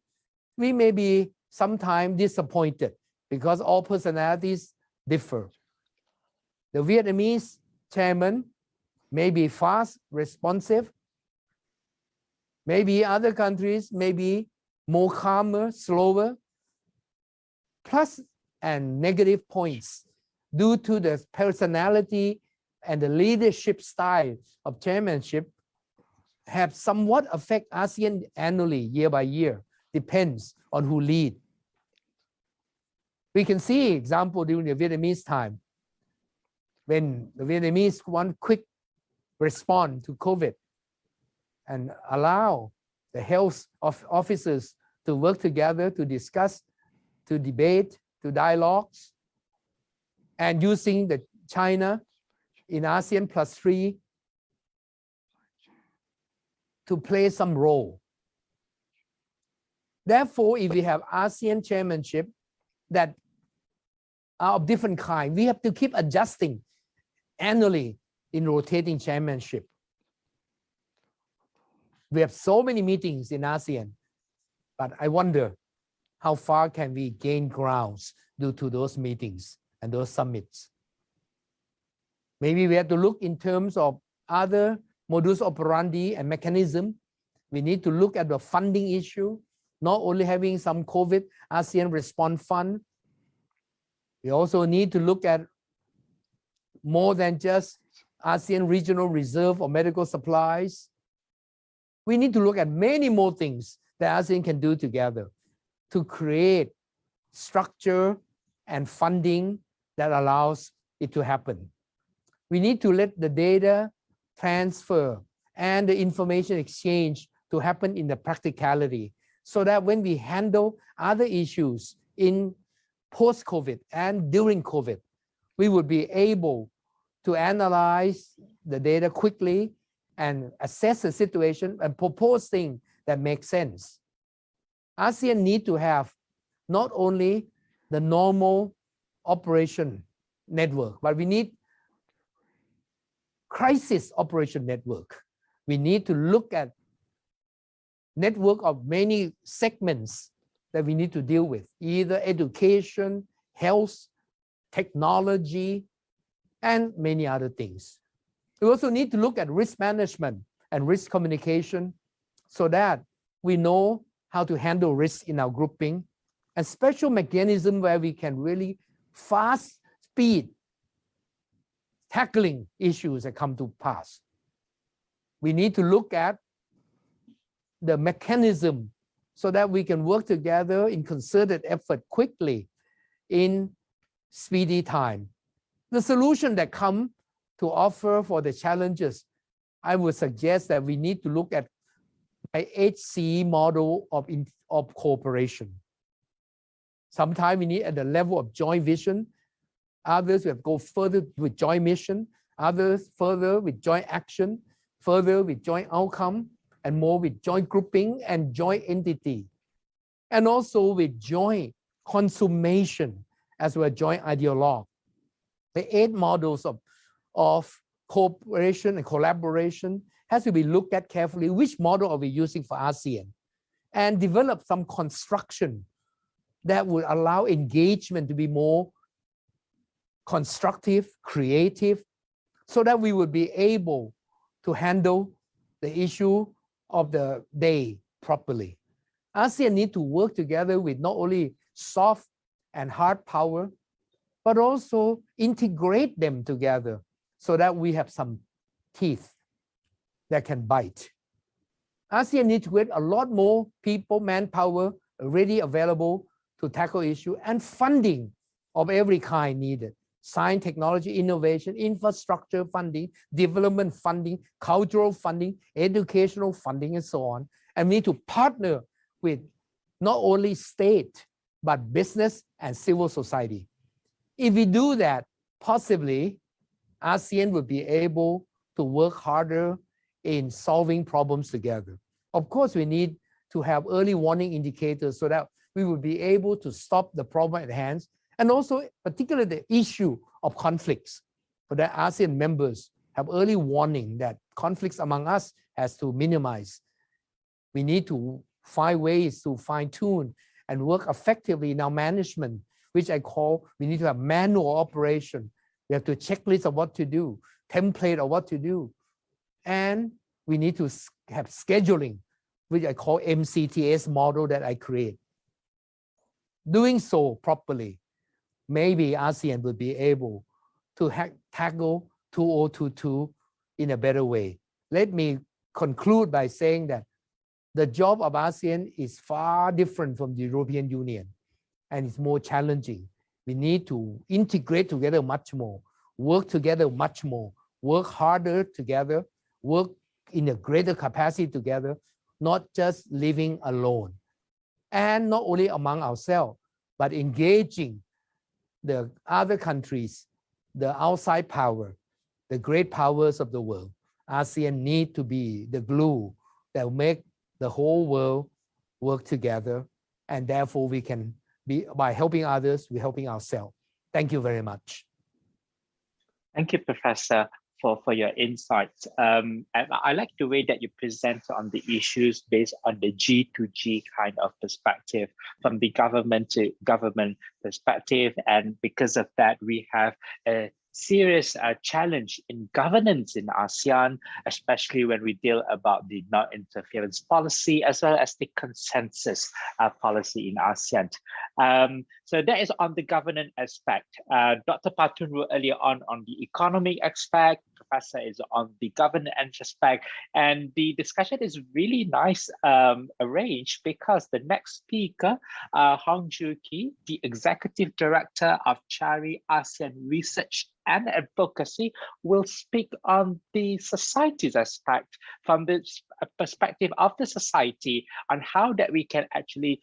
we may be sometimes disappointed because all personalities differ. The Vietnamese chairman may be fast, responsive. Maybe other countries may be more calmer, slower. Plus and negative points due to the personality and the leadership style of chairmanship have somewhat affect ASEAN annually, year by year, depends on who lead. We can see example during the Vietnamese time, when the Vietnamese want quick response to COVID and allow the health officers to work together to discuss, to debate, to dialogues, and using the China in ASEAN +3 to play some role. Therefore, if we have ASEAN chairmanship that are of different kind, we have to keep adjusting annually in rotating chairmanship. We have so many meetings in ASEAN, but I wonder how far can we gain grounds due to those meetings and those summits. Maybe we have to look in terms of other modus operandi and mechanism. We need to look at the funding issue, not only having some COVID ASEAN Response Fund. We also need to look at more than just ASEAN Regional Reserve of medical supplies. We need to look at many more things that ASEAN can do together to create structure and funding that allows it to happen. We need to let the data transfer and the information exchange to happen in the practicality, so that when we handle other issues in post-COVID and during COVID, we would be able to analyze the data quickly and assess the situation and propose things that make sense. ASEAN need to have not only the normal operation network, but we need crisis operation network. We need to look at network of many segments that we need to deal with, either education, health, technology, and many other things. We also need to look at risk management and risk communication so that we know how to handle risk in our grouping, and special mechanism where we can really fast speed tackling issues that come to pass. We need to look at the mechanism so that we can work together in concerted effort quickly in speedy time. The solution that come to offer for the challenges, I would suggest that we need to look at an HC model of cooperation. Sometimes we need at the level of joint vision. Others will go further with joint mission, others further with joint action, further with joint outcome, and more with joint grouping and joint entity, and also with joint consummation as well as joint ideologue. The 8 models of cooperation and collaboration has to be looked at carefully. Which model are we using for ASEAN? And develop some construction that will allow engagement to be more constructive, creative, so that we will be able to handle the issue of the day properly. ASEAN need to work together with not only soft and hard power, but also integrate them together so that we have some teeth that can bite. ASEAN needs to get a lot more people, manpower ready available to tackle issue, and funding of every kind needed. Science, technology, innovation, infrastructure funding, development funding, cultural funding, educational funding, and so on. And we need to partner with not only state, but business and civil society. If we do that, possibly ASEAN will be able to work harder in solving problems together. Of course, we need to have early warning indicators so that we will be able to stop the problem at hand, and also particularly the issue of conflicts. For the ASEAN members have early warning that conflicts among us has to minimize. We need to find ways to fine-tune and work effectively in our management, which I call, we need to have manual operation. We have to checklist of what to do, template of what to do. And we need to have scheduling, which I call MCTS model that I create. Doing so properly, maybe ASEAN will be able to tackle 2022 in a better way. Let me conclude by saying that the job of ASEAN is far different from the European Union, and it's more challenging. We need to integrate together much more, work together much more, work harder together, work in a greater capacity together, not just living alone. And not only among ourselves, but engaging the other countries, the outside power, the great powers of the world. ASEAN need to be the glue that will make the whole world work together, and therefore we can be, by helping others, we're helping ourselves. Thank you very much. Thank you, Professor, for your insights. And I like the way that you present on the issues based on the G2G kind of perspective, from the government to government perspective. And because of that, we have a serious challenge in governance in ASEAN, especially when we deal about the non-interference policy as well as the consensus policy in ASEAN. So that is on the governance aspect. Dr. Patunru earlier on the economic aspect, Professor is on the governance aspect, and the discussion is really nice arranged because the next speaker, Jukhee, the Executive Director of CARI ASEAN Research and Advocacy, will speak on the society's aspect from the perspective of the society on how that we can actually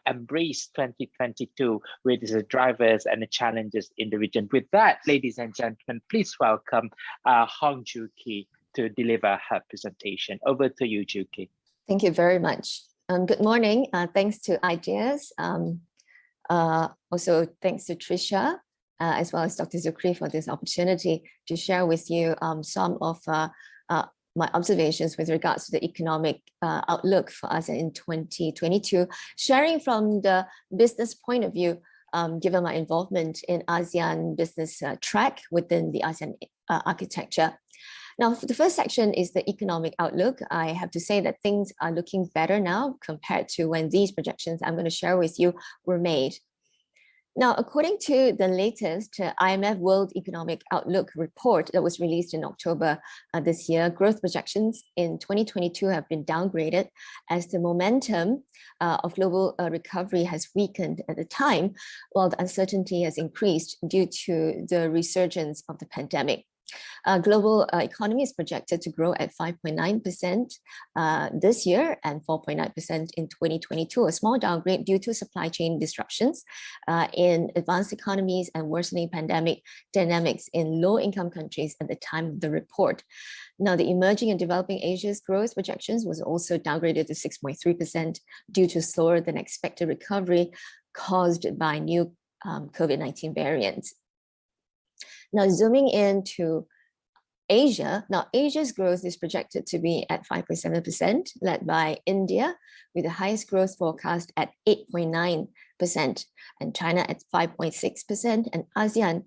embrace 2022 with the drivers and the challenges in the region. With that, ladies and gentlemen, please welcome Jukhee to deliver her presentation. Over to you, Jukhee. Thank you very much. Good morning. Thanks to Idris. Also, thanks to Trisha, as well as Dr. Zokhri for this opportunity to share with you some of my observations with regards to the economic outlook for us in 2022, sharing from the business point of view, given my involvement in ASEAN business track within the ASEAN architecture. Now, the first section is the economic outlook. I have to say that things are looking better now compared to when these projections I'm going to share with you were made. Now, according to the latest IMF World Economic Outlook report that was released in October this year, growth projections in 2022 have been downgraded as the momentum of global recovery has weakened at the time, while the uncertainty has increased due to the resurgence of the pandemic. Global economy is projected to grow at 5.9% this year and 4.9% in 2022, a small downgrade due to supply chain disruptions in advanced economies and worsening pandemic dynamics in low-income countries at the time of the report. Now, the emerging and developing Asia's growth projections was also downgraded to 6.3% due to slower than expected recovery caused by new COVID-19 variants. Now, zooming into Asia, now Asia's growth is projected to be at 5.7%, led by India, with the highest growth forecast at 8.9%, and China at 5.6%, and ASEAN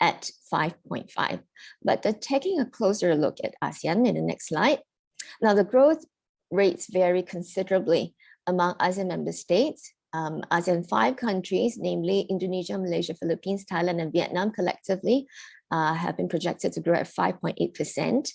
at 5.5%. But taking a closer look at ASEAN in the next slide, now the growth rates vary considerably among ASEAN member states. ASEAN 5 countries, namely Indonesia, Malaysia, Philippines, Thailand, and Vietnam collectively have been projected to grow at 5.8%.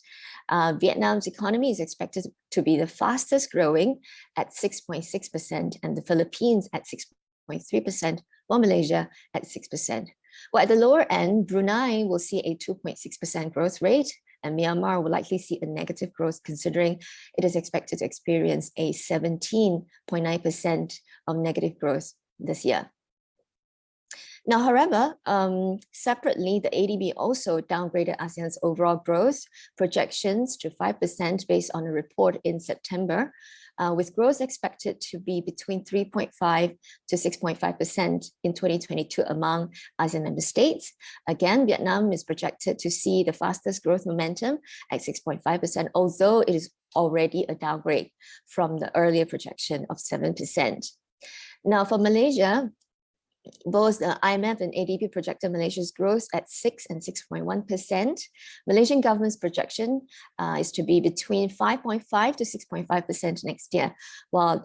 Vietnam's economy is expected to be the fastest growing at 6.6%, and the Philippines at 6.3%, while Malaysia at 6%. Well, at the lower end, Brunei will see a 2.6% growth rate, and Myanmar will likely see a negative growth, considering it is expected to experience a 17.9% of negative growth this year. Now, however, separately, the ADB also downgraded ASEAN's overall growth projections to 5% based on a report in September, with growth expected to be between 3.5 to 6.5% in 2022 among ASEAN member states. Again, Vietnam is projected to see the fastest growth momentum at 6.5%, although it is already a downgrade from the earlier projection of 7%. Now, for Malaysia, both the IMF and ADB projected Malaysia's growth at 6 and 6.1%. Malaysian government's projection is to be between 5.5 to 6.5% next year, while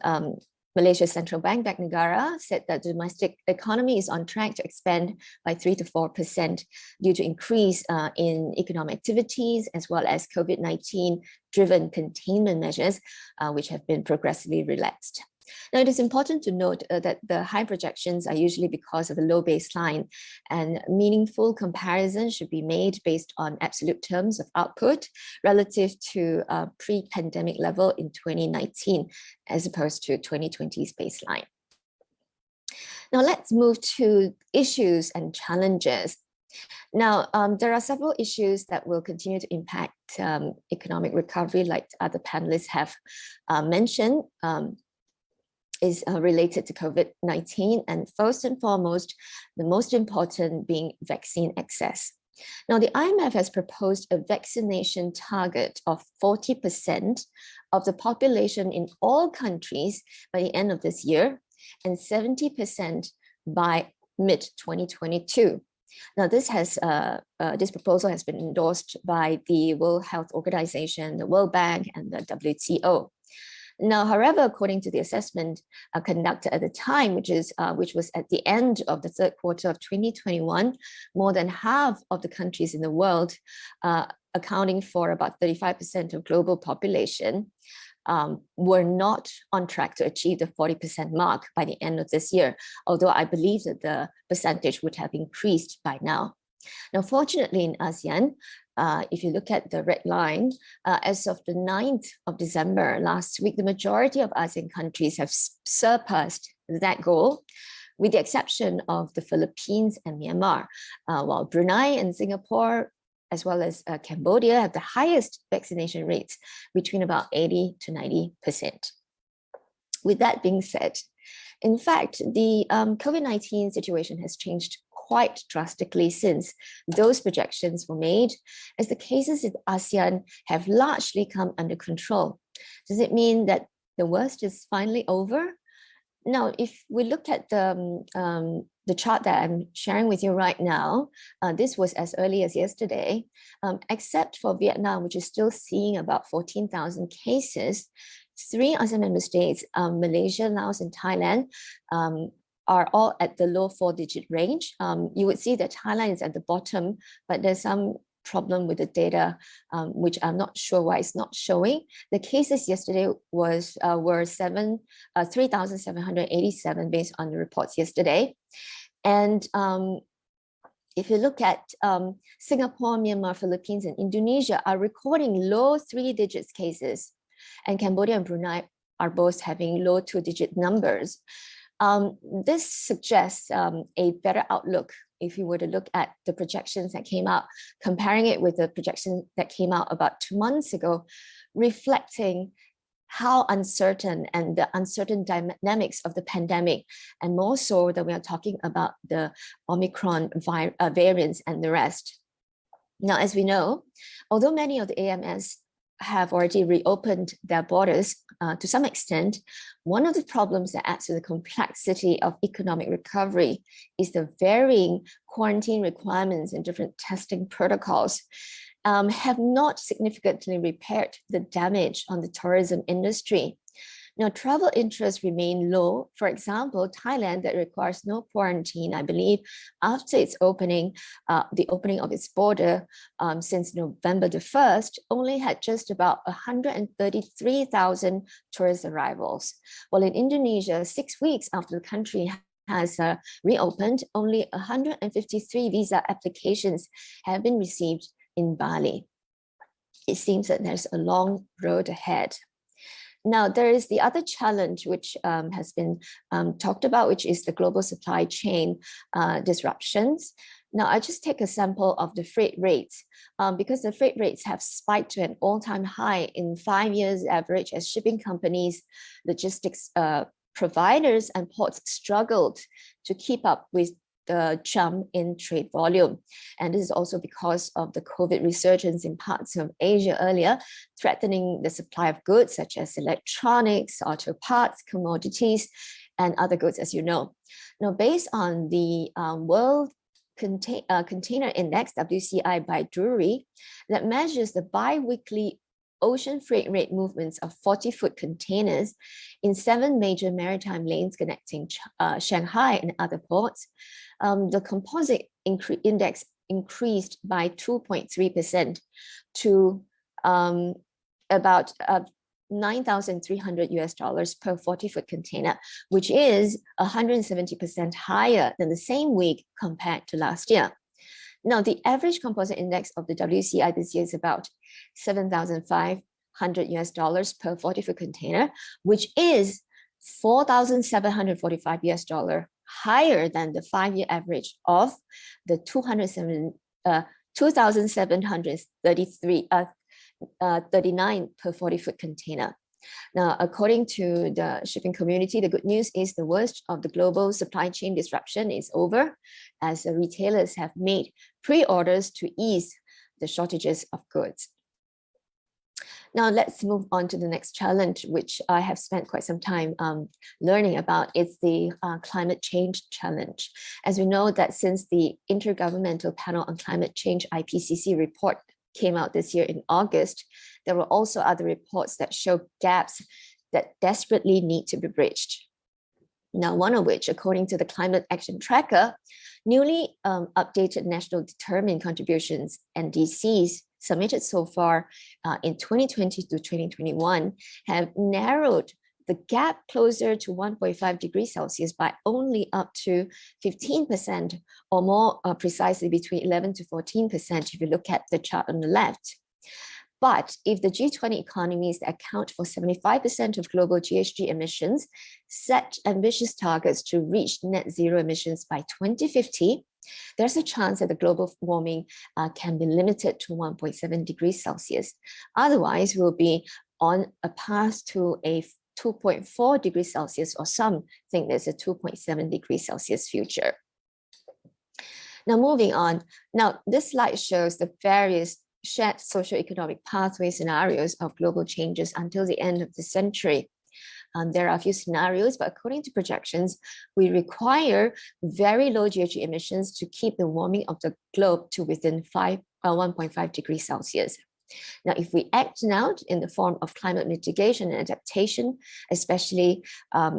Malaysia's central bank, Bank Negara, said that the domestic economy is on track to expand by 3 to 4% due to increase in economic activities, as well as COVID-19 driven containment measures, which have been progressively relaxed. Now, it is important to note that the high projections are usually because of a low baseline, and meaningful comparison should be made based on absolute terms of output relative to pre-pandemic level in 2019, as opposed to 2020's baseline. Now, let's move to issues and challenges. Now, there are several issues that will continue to impact economic recovery, like other panelists have mentioned. Is related to COVID-19, and first and foremost, the most important being vaccine access. Now, the IMF has proposed a vaccination target of 40% of the population in all countries by the end of this year, and 70% by mid-2022. Now, this proposal has been endorsed by the World Health Organization, the World Bank, and the WTO. Now, however, according to the assessment conducted at the time, which was at the end of the third quarter of 2021, more than half of the countries in the world, accounting for about 35% of global population, were not on track to achieve the 40% mark by the end of this year, although I believe that the percentage would have increased by now. Now, fortunately in ASEAN, if you look at the red line, as of the 9th of December last week, the majority of ASEAN countries have surpassed that goal, with the exception of the Philippines and Myanmar, while Brunei and Singapore, as well as Cambodia, have the highest vaccination rates, between about 80 to 90%. With that being said, in fact, the COVID-19 situation has changed quite drastically since those projections were made, as the cases in ASEAN have largely come under control. Does it mean that the worst is finally over? Now, if we look at the chart that I'm sharing with you right now, this was as early as yesterday, except for Vietnam, which is still seeing about 14,000 cases. 3 ASEAN member states, Malaysia, Laos, and Thailand, are all at the low 4-digit range. You would see that Thailand is at the bottom, but there's some problem with the data, which I'm not sure why it's not showing. The cases yesterday were 3,787 based on the reports yesterday. And if you look at Singapore, Myanmar, Philippines, and Indonesia are recording low 3-digit cases, and Cambodia and Brunei are both having low 2-digit numbers. This suggests a better outlook if you were to look at the projections that came out, comparing it with the projection that came out about 2 months ago, reflecting how uncertain and the uncertain dynamics of the pandemic, and more so that we are talking about the Omicron variants and the rest. Now, as we know, although many of the AMS have already reopened their borders to some extent, one of the problems that adds to the complexity of economic recovery is the varying quarantine requirements and different testing protocols have not significantly repaired the damage on the tourism industry. Now, travel interests remain low. For example, Thailand, that requires no quarantine, I believe, after its opening, the opening of its border since November the 1st, only had just about 133,000 tourist arrivals. While in Indonesia, 6 weeks after the country has reopened, only 153 visa applications have been received in Bali. It seems that there's a long road ahead. Now, there is the other challenge which has been talked about, which is the global supply chain disruptions. Now, I just take a sample of the freight rates because the freight rates have spiked to an all-time high in 5 years average as shipping companies, logistics providers, and ports struggled to keep up with the jump in trade volume. And this is also because of the COVID resurgence in parts of Asia earlier, threatening the supply of goods such as electronics, auto parts, commodities, and other goods, as you know. Now, based on the World Container Index, WCI by Drewry, that measures the bi-weekly ocean freight rate movements of 40-foot containers in 7 major maritime lanes connecting Shanghai and other ports, the composite index increased by 2.3% to about $9,300 per 40-foot container, which is 170% higher than the same week compared to last year. Now, the average composite index of the WCI this year is about $7,500 per 40-foot container, which is $4,745 higher than the 5-year average of the 2,739 per 40-foot container. Now, according to the shipping community, the good news is the worst of the global supply chain disruption is over, as the retailers have made pre-orders to ease the shortages of goods. Now, let's move on to the next challenge, which I have spent quite some time learning about. It's the climate change challenge. As we know that since the Intergovernmental Panel on Climate Change, IPCC report came out this year in August, there were also other reports that show gaps that desperately need to be bridged. Now, one of which, according to the Climate Action Tracker, newly updated national determined contributions, NDCs, submitted so far in 2020 to 2021 have narrowed the gap closer to 1.5 degrees Celsius by only up to 15% or more precisely between 11 to 14% if you look at the chart on the left. But if the G20 economies that account for 75% of global GHG emissions set ambitious targets to reach net zero emissions by 2050, there's a chance that the global warming can be limited to 1.7 degrees Celsius. Otherwise, we'll be on a path to a 2.4 degrees Celsius, or some think there's a 2.7 degrees Celsius future. Now, moving on. Now, this slide shows the various shared socioeconomic pathway scenarios of global changes until the end of the century. There are a few scenarios, but according to projections, we require very low GHG emissions to keep the warming of the globe to within 1.5 degrees Celsius. Now, if we act now in the form of climate mitigation and adaptation, especially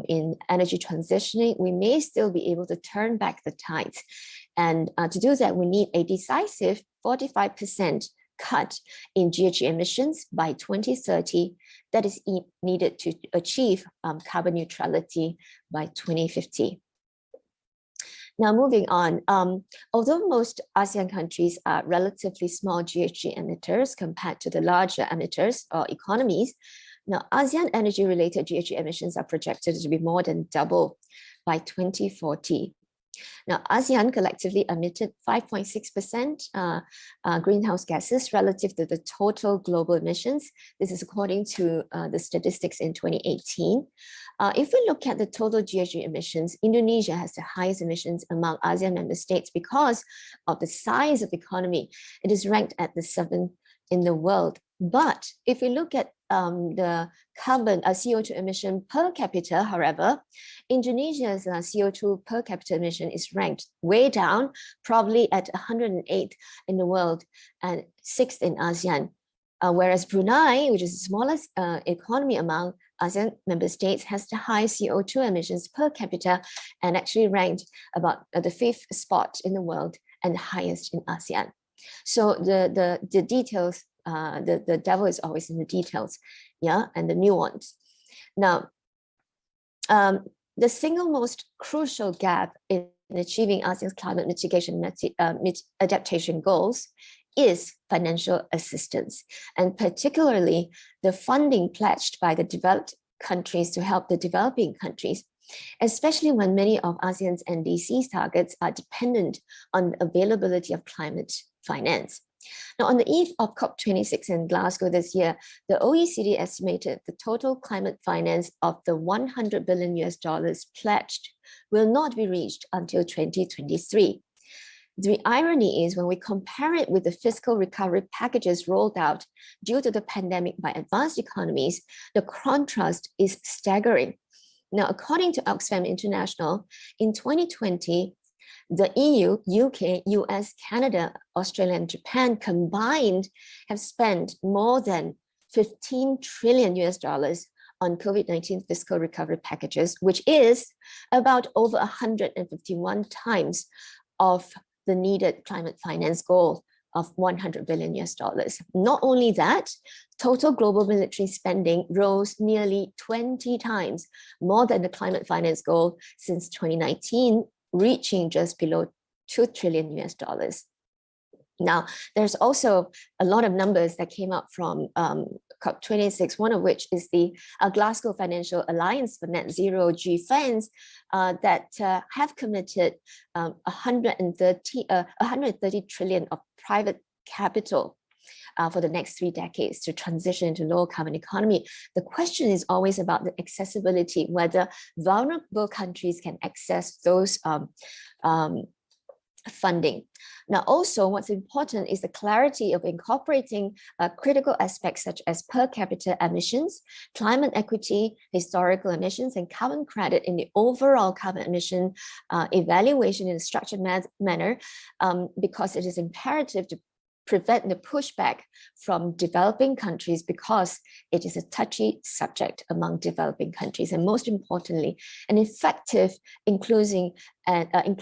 in energy transitioning, we may still be able to turn back the tides. And to do that, we need a decisive 45% cut in GHG emissions by 2030 that is needed to achieve carbon neutrality by 2050. Now, moving on, although most ASEAN countries are relatively small GHG emitters compared to the larger emitters or economies, now ASEAN energy-related GHG emissions are projected to be more than double by 2040. Now, ASEAN collectively emitted 5.6% greenhouse gases relative to the total global emissions. This is according to the statistics in 2018. If we look at the total GHG emissions, Indonesia has the highest emissions among ASEAN member states because of the size of the economy. It is ranked at the 7th in the world. But if we look at the carbon CO2 emission per capita, however, Indonesia's CO2 per capita emission is ranked way down, probably at 108th in the world and 6th in ASEAN. Whereas Brunei, which is the smallest economy among ASEAN member states, has the highest CO2 emissions per capita and actually ranked about the 5th spot in the world and the highest in ASEAN. So the details, the devil is always in the details, yeah, and the nuance. Now, the single most crucial gap in achieving ASEAN's climate mitigation adaptation goals is financial assistance, and particularly the funding pledged by the developed countries to help the developing countries, especially when many of ASEAN's NDC's targets are dependent on the availability of climate finance. Now, on the eve of COP26 in Glasgow this year, the OECD estimated the total climate finance of the $100 billion pledged will not be reached until 2023. The irony is when we compare it with the fiscal recovery packages rolled out due to the pandemic by advanced economies, the contrast is staggering. Now, according to Oxfam International, in 2020, the EU, UK, US, Canada, Australia, and Japan combined have spent more than $15 trillion on COVID-19 fiscal recovery packages, which is about over 151 times of the needed climate finance goal of $100 billion. Not only that, total global military spending rose nearly 20 times more than the climate finance goal since 2019, reaching just below $2 trillion. Now, there's also a lot of numbers that came out from COP26, one of which is the Glasgow Financial Alliance for Net Zero GFANZ that have committed 130 trillion of private capital for the next 3 decades to transition into low carbon economy. The question is always about the accessibility, whether vulnerable countries can access those funding. Now, also what's important is the clarity of incorporating critical aspects such as per capita emissions, climate equity, historical emissions, and carbon credit in the overall carbon emission evaluation in a structured manner, because it is imperative to prevent the pushback from developing countries because it is a touchy subject among developing countries. And most importantly, an effective, inclusive and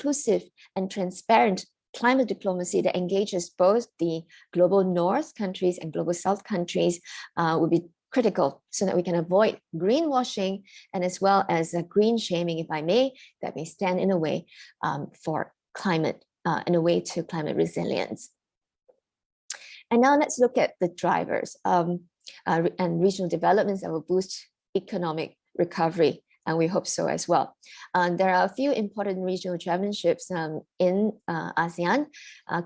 transparent climate diplomacy that engages both the global North countries and global South countries will be critical so that we can avoid greenwashing and as well as green shaming, if I may, that may stand in a way for climate, in a way to climate resilience. And now let's look at the drivers and regional developments that will boost economic recovery, and we hope so as well. There are a few important regional championships in ASEAN.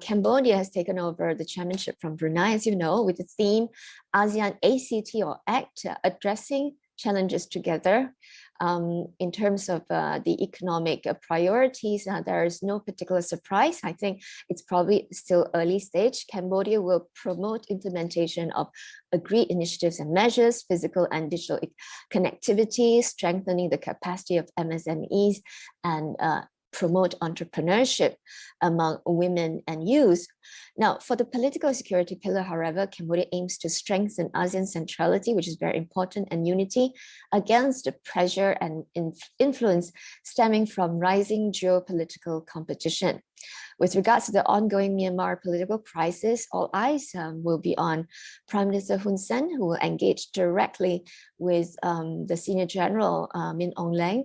Cambodia has taken over the chairmanship from Brunei, as you know, with the theme ASEAN ACT or ACT, addressing challenges together. In terms of the economic priorities, there is no particular surprise. I think it's probably still early stage. Cambodia will promote implementation of agreed initiatives and measures, physical and digital connectivity, strengthening the capacity of MSMEs, and promote entrepreneurship among women and youth. Now, for the political security pillar, however, Cambodia aims to strengthen ASEAN centrality, which is very important, and unity against the pressure and influence stemming from rising geopolitical competition. With regards to the ongoing Myanmar political crisis, all eyes will be on Prime Minister Hun Sen, who will engage directly with the Senior General Min Aung Hlaing,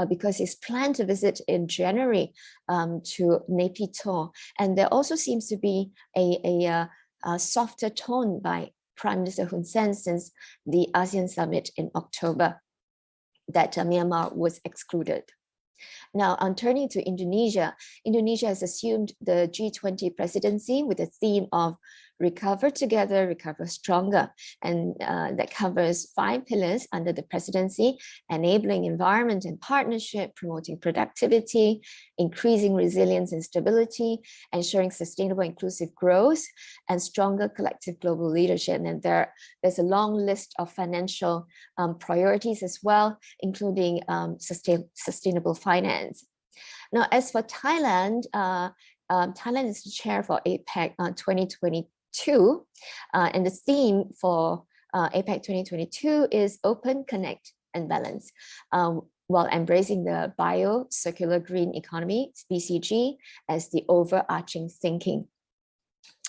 because he's planned to visit in January to Naypyidaw. And there also seems to be a softer tone by Prime Minister Hun Sen since the ASEAN summit in October that Myanmar was excluded. Now, on turning to Indonesia, Indonesia has assumed the G20 presidency with the theme of Recover Together, Recover Stronger, and that covers 5 pillars under the presidency: enabling environment and partnership, promoting productivity, increasing resilience and stability, ensuring sustainable inclusive growth, and stronger collective global leadership. And there's a long list of financial priorities as well, including sustainable finance. Now, as for Thailand, Thailand is the chair for APEC 2022, and the theme for APEC 2022 is Open, Connect, and Balance, while embracing the bio-circular green economy, BCG, as the overarching thinking.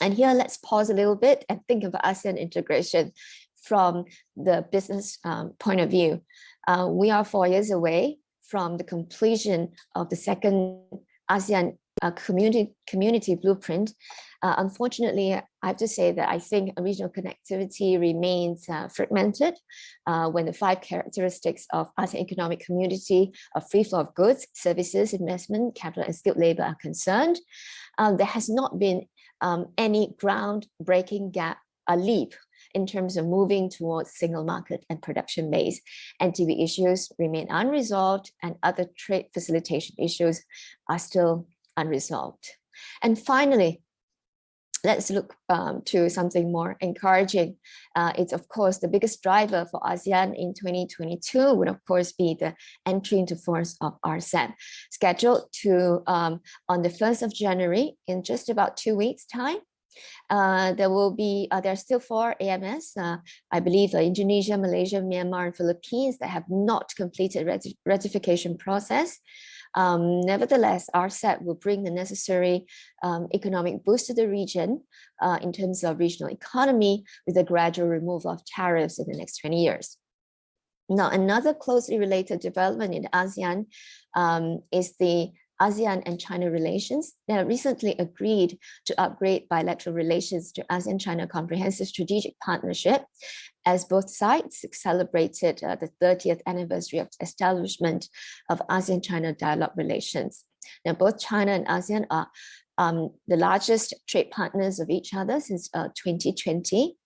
And here, let's pause a little bit and think of ASEAN integration from the business point of view. We are 4 years away from the completion of the second ASEAN community blueprint. Unfortunately, I have to say that I think regional connectivity remains fragmented when the 5 characteristics of ASEAN economic community of free flow of goods, services, investment, capital, and skilled labor are concerned. There has not been any ground-breaking leap in terms of moving towards single market and production base. NTB issues remain unresolved, and other trade facilitation issues are still unresolved. And finally, let's look to something more encouraging. It's of course the biggest driver for ASEAN in 2022 would of course be the entry into force of RCEP, scheduled to on the 1st of January, in just about 2 weeks' time. There are still 4 AMS, I believe Indonesia, Malaysia, Myanmar, and Philippines that have not completed ratification process. Nevertheless, RCEP will bring the necessary economic boost to the region in terms of regional economy, with a gradual removal of tariffs in the next 20 years. Now, another closely related development in ASEAN is the ASEAN and China relations. They recently agreed to upgrade bilateral relations to ASEAN-China Comprehensive Strategic Partnership, as both sides celebrated the 30th anniversary of establishment of ASEAN-China dialogue relations. Now, both China and ASEAN are the largest trade partners of each other since 2020.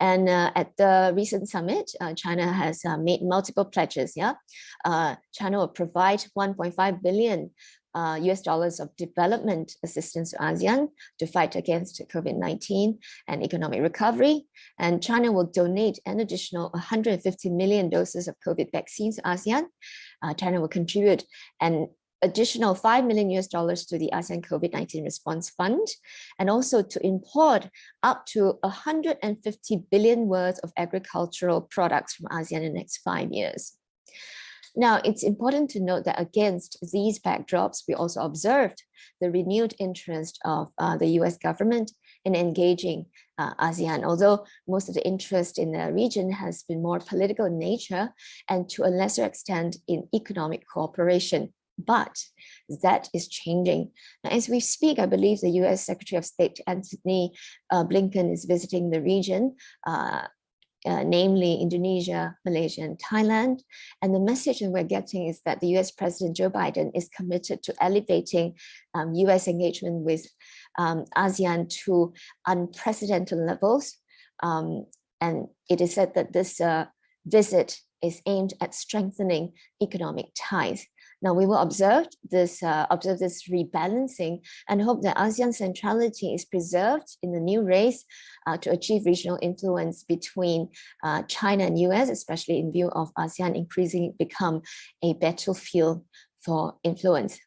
And at the recent summit, China has made multiple pledges. China will provide $1.5 billion of development assistance to ASEAN to fight against COVID-19 and economic recovery. And China will donate an additional 150 million doses of COVID vaccines to ASEAN. China will contribute an additional $5 million to the ASEAN COVID-19 Response Fund, and also to import up to 150 billion worth of agricultural products from ASEAN in the next 5 years. Now, it's important to note that against these backdrops, we also observed the renewed interest of the US government in engaging ASEAN, although most of the interest in the region has been more political in nature and to a lesser extent in economic cooperation. But that is changing. Now, as we speak, I believe the US Secretary of State Antony Blinken is visiting the region, namely Indonesia, Malaysia, and Thailand. And the message that we're getting is that the US President Joe Biden is committed to elevating US engagement with ASEAN to unprecedented levels. And it is said that this visit is aimed at strengthening economic ties. Now, we will observe this rebalancing and hope that ASEAN centrality is preserved in the new race to achieve regional influence between China and US, especially in view of ASEAN increasingly become a battlefield for influence.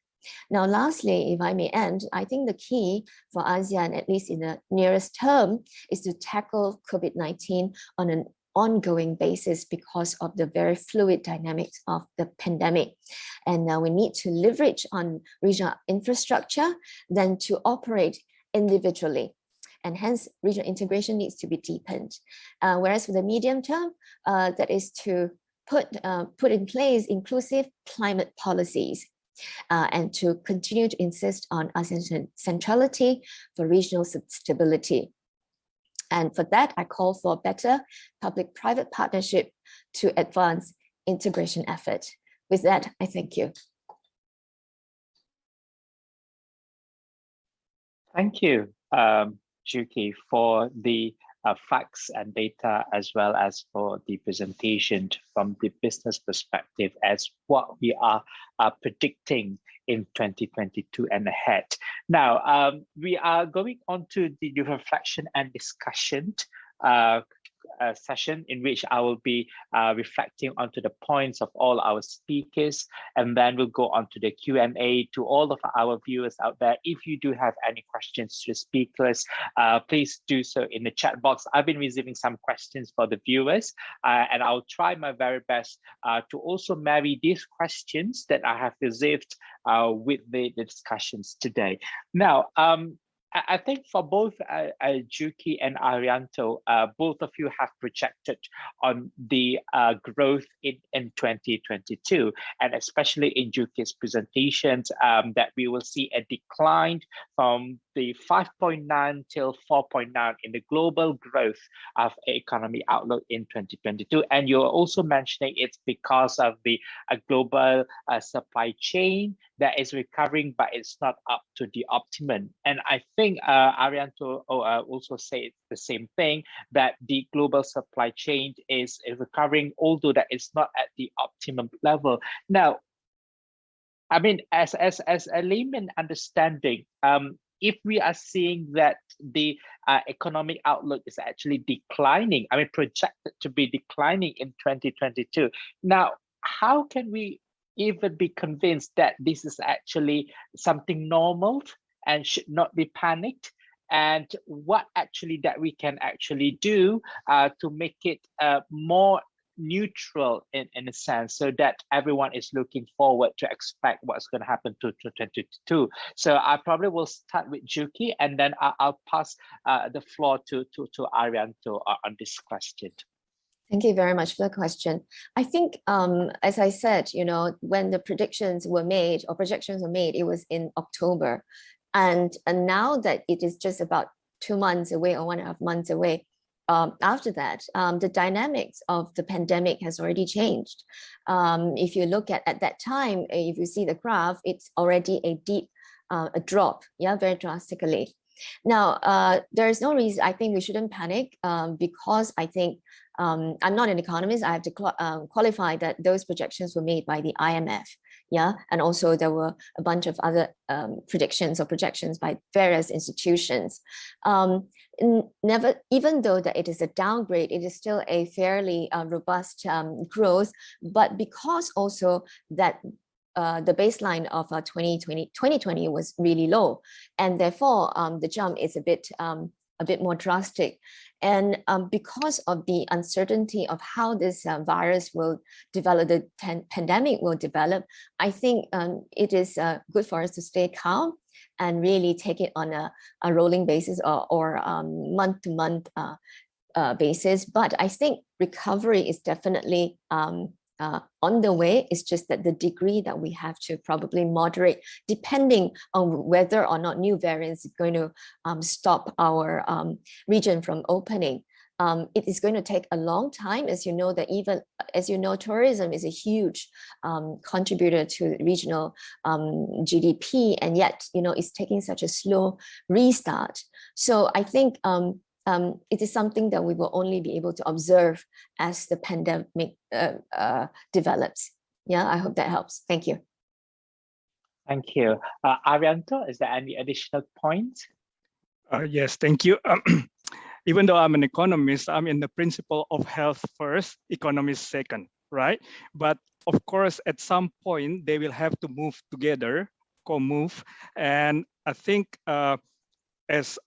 Now, lastly, if I may end, I think the key for ASEAN, at least in the nearest term, is to tackle COVID-19 on an ongoing basis because of the very fluid dynamics of the pandemic. And we need to leverage on regional infrastructure than to operate individually. And hence, regional integration needs to be deepened. Whereas for the medium term, that is to put in place inclusive climate policies and to continue to insist on ASEAN centrality for regional stability. And for that, I call for better public-private partnership to advance integration effort. With that, I thank you. Thank you, Jukhee, for the facts and data, as well as for the presentation from the business perspective as what we are predicting in 2022 and ahead. Now, we are going on to the reflection and discussion session, in which I will be reflecting onto the points of all our speakers, and then we'll go on to the Q&A to all of our viewers out there. If you do have any questions to the speakers, please do so in the chat box. I've been receiving some questions for the viewers, and I'll try my very best to also marry these questions that I have received with the discussions today. Now, I think for both Jukhee and Arianto, both of you have projected on the growth in 2022, and especially in Jukhee's presentations, that we will see a decline from the 5.9 till 4.9 in the global growth of economy outlook in 2022. And you're also mentioning it's because of the global supply chain that is recovering, but it's not up to the optimum. And I think Arianto also said the same thing, that the global supply chain is recovering, although that it's not at the optimum level. Now, I mean, as a layman understanding, if we are seeing that the economic outlook is actually declining, I mean, projected to be declining in 2022. Now, how can we even be convinced that this is actually something normal and should not be panicked? And what actually that we can actually do to make it more neutral in a sense, so that everyone is looking forward to expect what's going to happen to 2022. So I probably will start with Jukhee, and then I'll pass the floor to Arianto on this question. Thank you very much for the question. I think, as I said, you know, when the predictions were made or projections were made, it was in October. And now that it is just about 2 months away or 1.5 months away, after that, the dynamics of the pandemic has already changed. If you look at that time, if you see the graph, it's already a deep a drop, yeah, very drastically. Now, there is no reason, I think we shouldn't panic because I think, I'm not an economist, I have to qualify that those projections were made by the IMF, yeah, and also there were a bunch of other predictions or projections by various institutions. Even though that it is a downgrade, it is still a fairly robust growth, but because also that the baseline of 2020 was really low, and therefore the jump is a bit more drastic. And because of the uncertainty of how this virus will develop, the pandemic will develop, I think it is good for us to stay calm and really take it on a rolling basis or month-to-month basis. But I think recovery is definitely on the way. It's just that the degree that we have to probably moderate, depending on whether or not new variants are going to stop our region from opening. It is going to take a long time, as you know, that even as you know, tourism is a huge contributor to regional GDP, and yet, you know, it's taking such a slow restart. So I think it is something that we will only be able to observe as the pandemic develops. Yeah, I hope that helps. Thank you. Thank you. Arianto, is there any additional points? Yes, thank you. Even though I'm an economist, I'm in the principle of health first, economy second, right? But of course, at some point, they will have to move together, co-move. And I think as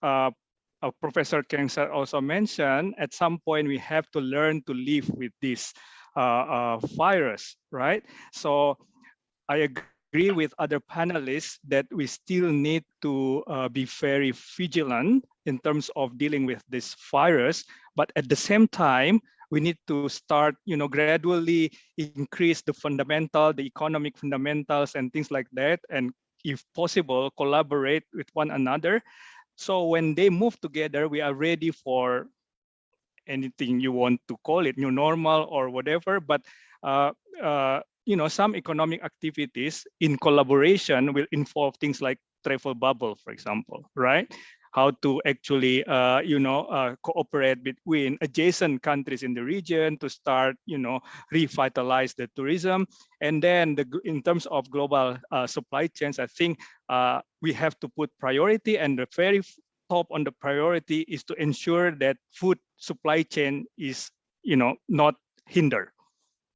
Professor Kriengsak also mentioned, at some point we have to learn to live with this virus, right? So I agree with other panelists that we still need to be very vigilant in terms of dealing with this virus, but at the same time, we need to start, you know, gradually increase the economic fundamentals and things like that, and if possible, collaborate with one another. So when they move together, we are ready for anything you want to call it, new normal or whatever. But you know, some economic activities in collaboration will involve things like travel bubble, for example, right? How to actually, you know, cooperate between adjacent countries in the region to start, you know, revitalize the tourism. And then in terms of global supply chains, I think we have to put priority, and the very top on the priority is to ensure that food supply chain is, you know, not hindered,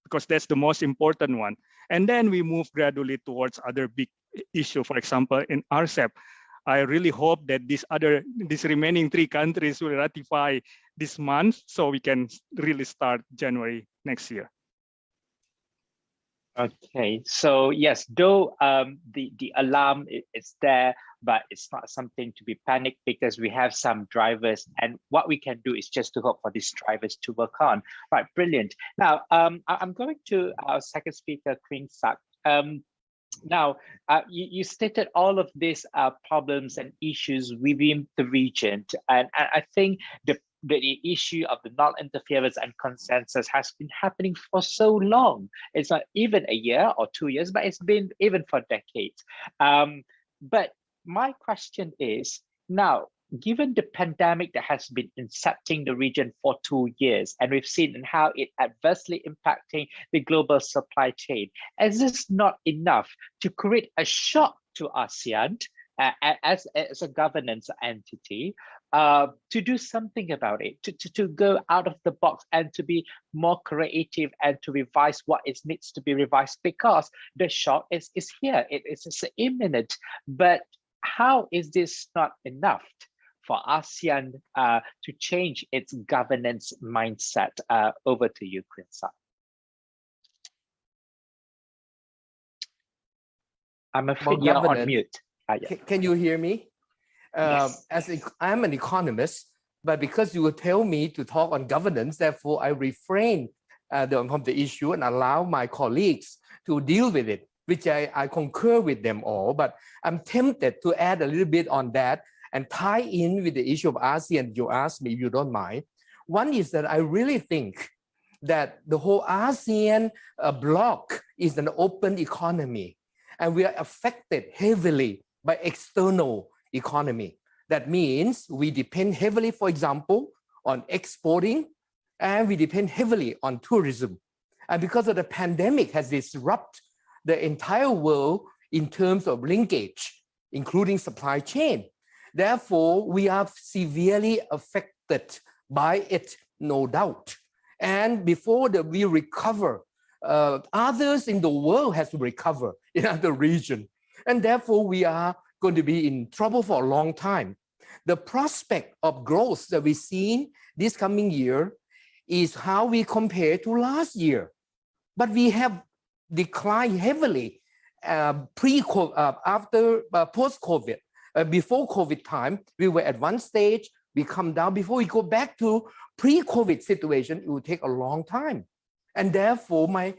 because that's the most important one. And then we move gradually towards other big issue. For example, in RCEP, I really hope that these remaining 3 countries will ratify this month, so we can really start January next year. Okay, so yes, though the alarm is there, but it's not something to be panicked because we have some drivers, and what we can do is just to hope for these drivers to work on. Right, brilliant. Now, I'm going to our second speaker, Kriengsak. Now, you stated all of these problems and issues within the region, and I think the issue of the non-interference and consensus has been happening for so long. It's not even a year or 2 years, but it's been even for decades. But my question is, now, given the pandemic that has been incepting the region for 2 years, and we've seen how it adversely impacting the global supply chain, is this not enough to create a shock to ASEAN as a governance entity, to do something about it, to go out of the box and to be more creative and to revise what needs to be revised, because the shock is here, it's imminent. But how is this not enough for ASEAN to change its governance mindset? Over to you, Kriengsak. I'm afraid you're on mute. Yeah. Can you hear me? Yes. I'm an economist, but because you will tell me to talk on governance, therefore I refrain from the issue and allow my colleagues to deal with it, which I concur with them all. But I'm tempted to add a little bit on that and tie in with the issue of ASEAN. You asked me, if you don't mind. One is that I really think that the whole ASEAN bloc is an open economy, and we are affected heavily by external economy. That means we depend heavily, for example, on exporting, and we depend heavily on tourism. And because of the pandemic has disrupted the entire world in terms of linkage, including supply chain. Therefore, we are severely affected by it, no doubt. And before we recover, others in the world has to recover in other regions. And therefore, we are going to be in trouble for a long time. The prospect of growth that we've seen this coming year is how we compare to last year. But we have declined heavily post-COVID. Before COVID time, we were at one stage, we come down. Before we go back to pre-COVID situation, it will take a long time. And therefore, my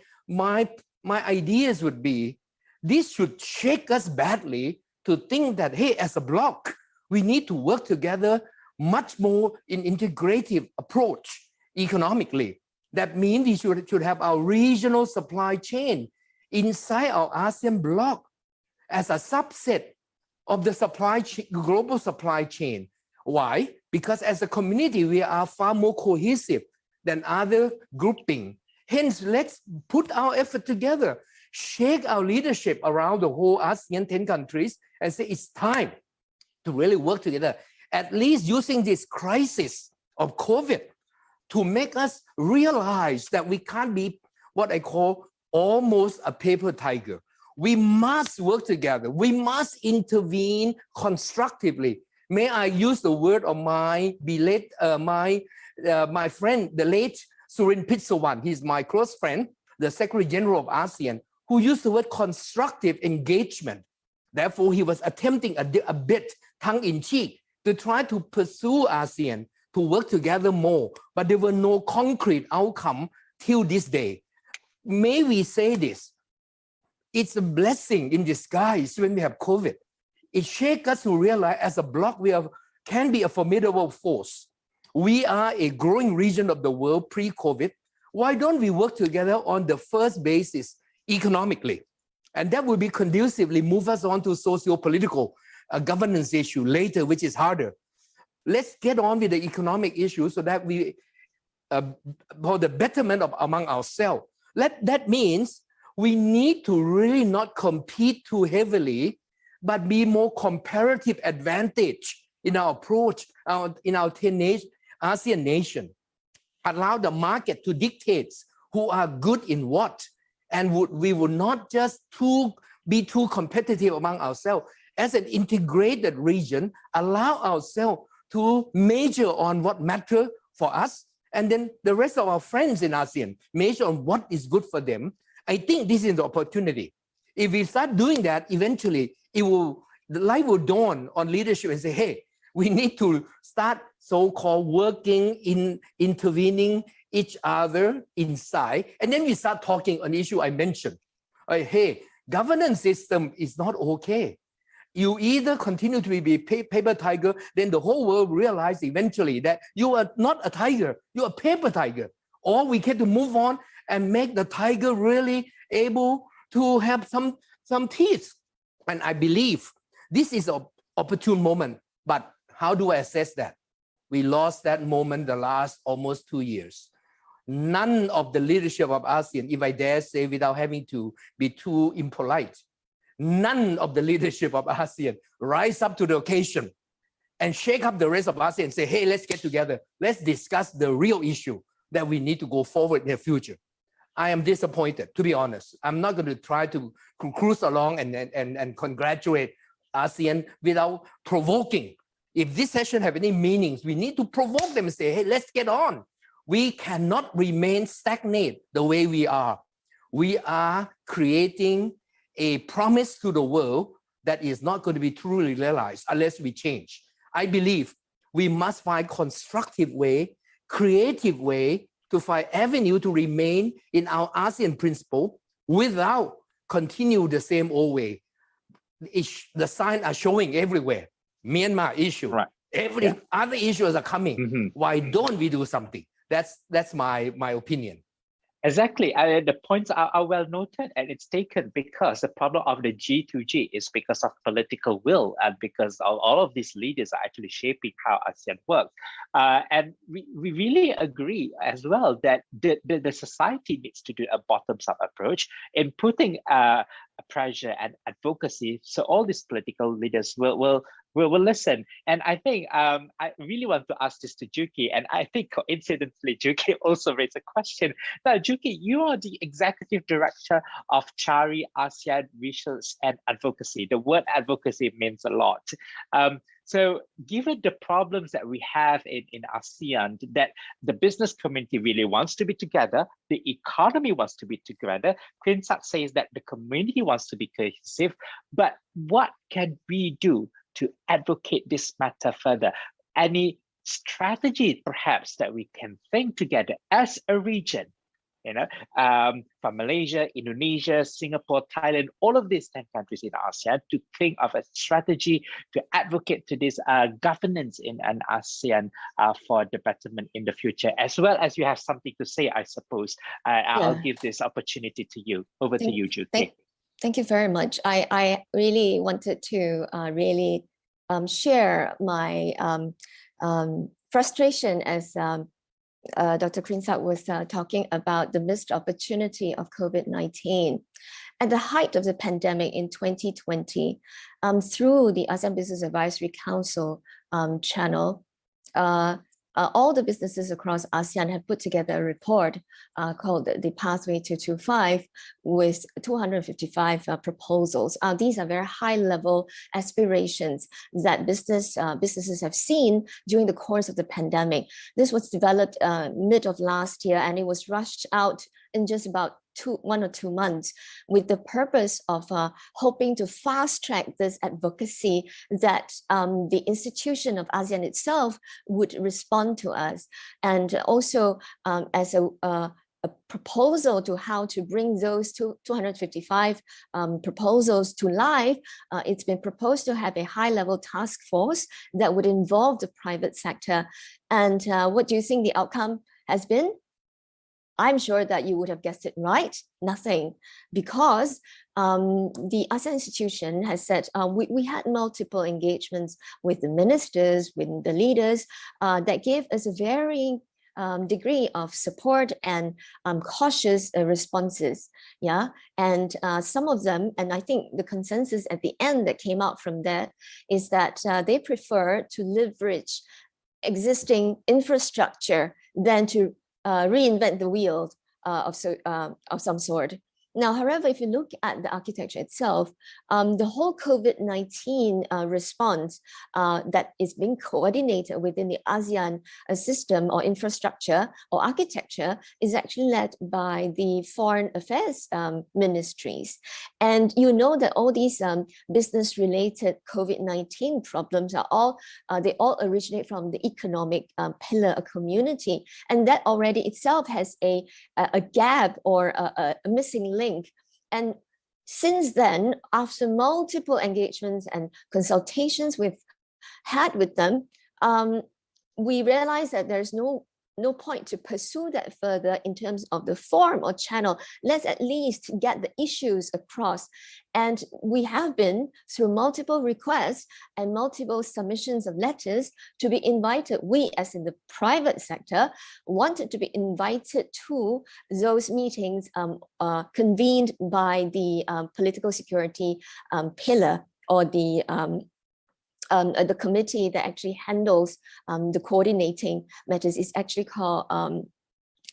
ideas would be, this should shake us badly to think that, hey, as a bloc, we need to work together much more in integrative approach economically. That means we should have our regional supply chain inside our ASEAN bloc as a subset of the supply chain, global supply chain. Why? Because as a community, we are far more cohesive than other grouping. Hence, let's put our effort together, shake our leadership around the whole ASEAN 10 countries and say it's time to really work together, at least using this crisis of COVID to make us realize that we can't be what I call almost a paper tiger. We must work together. We must intervene constructively. May I use the word of my my friend, the late Surin Pitsawan. He's my close friend, the Secretary General of ASEAN, who used the word constructive engagement. Therefore, he was attempting a bit tongue-in-cheek to try to pursue ASEAN to work together more, but there were no concrete outcome till this day. May we say this? It's a blessing in disguise when we have COVID. It shakes us to realize as a bloc, can be a formidable force. We are a growing region of the world pre-COVID. Why don't we work together on the first basis economically? And that will be conducively move us on to socio-political governance issue later, which is harder. Let's get on with the economic issue so that we, for the betterment of among ourselves. That means we need to really not compete too heavily, but be more comparative advantage in our approach, in our 10 ASEAN nation. Allow the market to dictate who are good in what, and we would not just be too competitive among ourselves. As an integrated region, allow ourselves to measure on what matters for us, and then the rest of our friends in ASEAN measure on what is good for them. I think this is the opportunity. If we start doing that, eventually the light will dawn on leadership and say, hey, we need to start so-called working intervening each other inside. And then we start talking an issue I mentioned. Hey, governance system is not okay. You either continue to be paper tiger, then the whole world realize eventually that you are not a tiger, you're a paper tiger. Or we get to move on and make the tiger really able to have some teeth. And I believe this is an opportune moment, but how do I assess that? We lost that moment the last almost 2 years. None of the leadership of ASEAN, if I dare say without having to be too impolite, none of the leadership of ASEAN rise up to the occasion and shake up the rest of ASEAN and say, hey, let's get together. Let's discuss the real issue that we need to go forward in the future. I am disappointed, to be honest. I'm not going to try to cruise along and congratulate ASEAN without provoking. If this session have any meanings, we need to provoke them and say, hey, let's get on. We cannot remain stagnant the way we are. We are creating a promise to the world that is not going to be truly realized unless we change. I believe we must find constructive way, creative way to find avenue to remain in our ASEAN principle without continue the same old way. The signs are showing everywhere. Myanmar issue, right. Every other issues are coming. Why don't we do something? That's my opinion. Exactly. The points are well noted, and it's taken because the problem of the G2G is because of political will and because all of these leaders are actually shaping how ASEAN works. And we really agree as well that the society needs to do a bottoms-up approach in putting pressure and advocacy. So all these political leaders will listen. And I think I really want to ask this to Jukhee, and I think coincidentally, Jukhee also raised a question. Now, Jukhee, you are the Executive Director of CARI ASEAN Research and Advocacy. The word advocacy means a lot. So given the problems that we have in ASEAN, that the business community really wants to be together, the economy wants to be together, Kriengsak says that the community wants to be cohesive, but what can we do to advocate this matter further? Any strategy perhaps that we can think together as a region, from Malaysia, Indonesia, Singapore, Thailand, all of these 10 countries in ASEAN to think of a strategy to advocate to this governance in an ASEAN for the betterment in the future, as well as you have something to say, I suppose. I'll give this opportunity to you. Over to you, Jukhee. Thank you very much. I really wanted to share my frustration as Dr. Kriengsak was talking about the missed opportunity of COVID-19. At the height of the pandemic in 2020, through the ASEAN Business Advisory Council channel, all the businesses across ASEAN have put together a report called the Pathway to 2.5 with 255 proposals. These are very high-level aspirations that businesses have seen during the course of the pandemic. This was developed mid of last year, and it was rushed out in just about 1 or 2 months with the purpose of hoping to fast track this advocacy that the institution of ASEAN itself would respond to us. And also as a proposal to how to bring those 255 proposals to life, it's been proposed to have a high-level task force that would involve the private sector. And what do you think the outcome has been? I'm sure that you would have guessed it right, nothing, because the ASEAN institution has said we had multiple engagements with the ministers, with the leaders that gave us a varying degree of support and cautious responses. Yeah, and some of them, and I think the consensus at the end that came out from that is that they prefer to leverage existing infrastructure than to reinvent the wheel of some sort. Now, however, if you look at the architecture itself, the whole COVID-19 response that is being coordinated within the ASEAN system or infrastructure or architecture is actually led by the foreign affairs ministries. And you know that all these business-related COVID-19 problems are all, they all originate from the economic pillar community. And that already itself has a gap or a missing link. And since then, after multiple engagements and consultations we've had with them, we realized that there's no point to pursue that further in terms of the form or channel. Let's at least get the issues across. And we have been through multiple requests and multiple submissions of letters to be invited. We, as in the private sector, wanted to be invited to those meetings convened by the political security pillar or the committee that actually handles the coordinating matters. Is actually called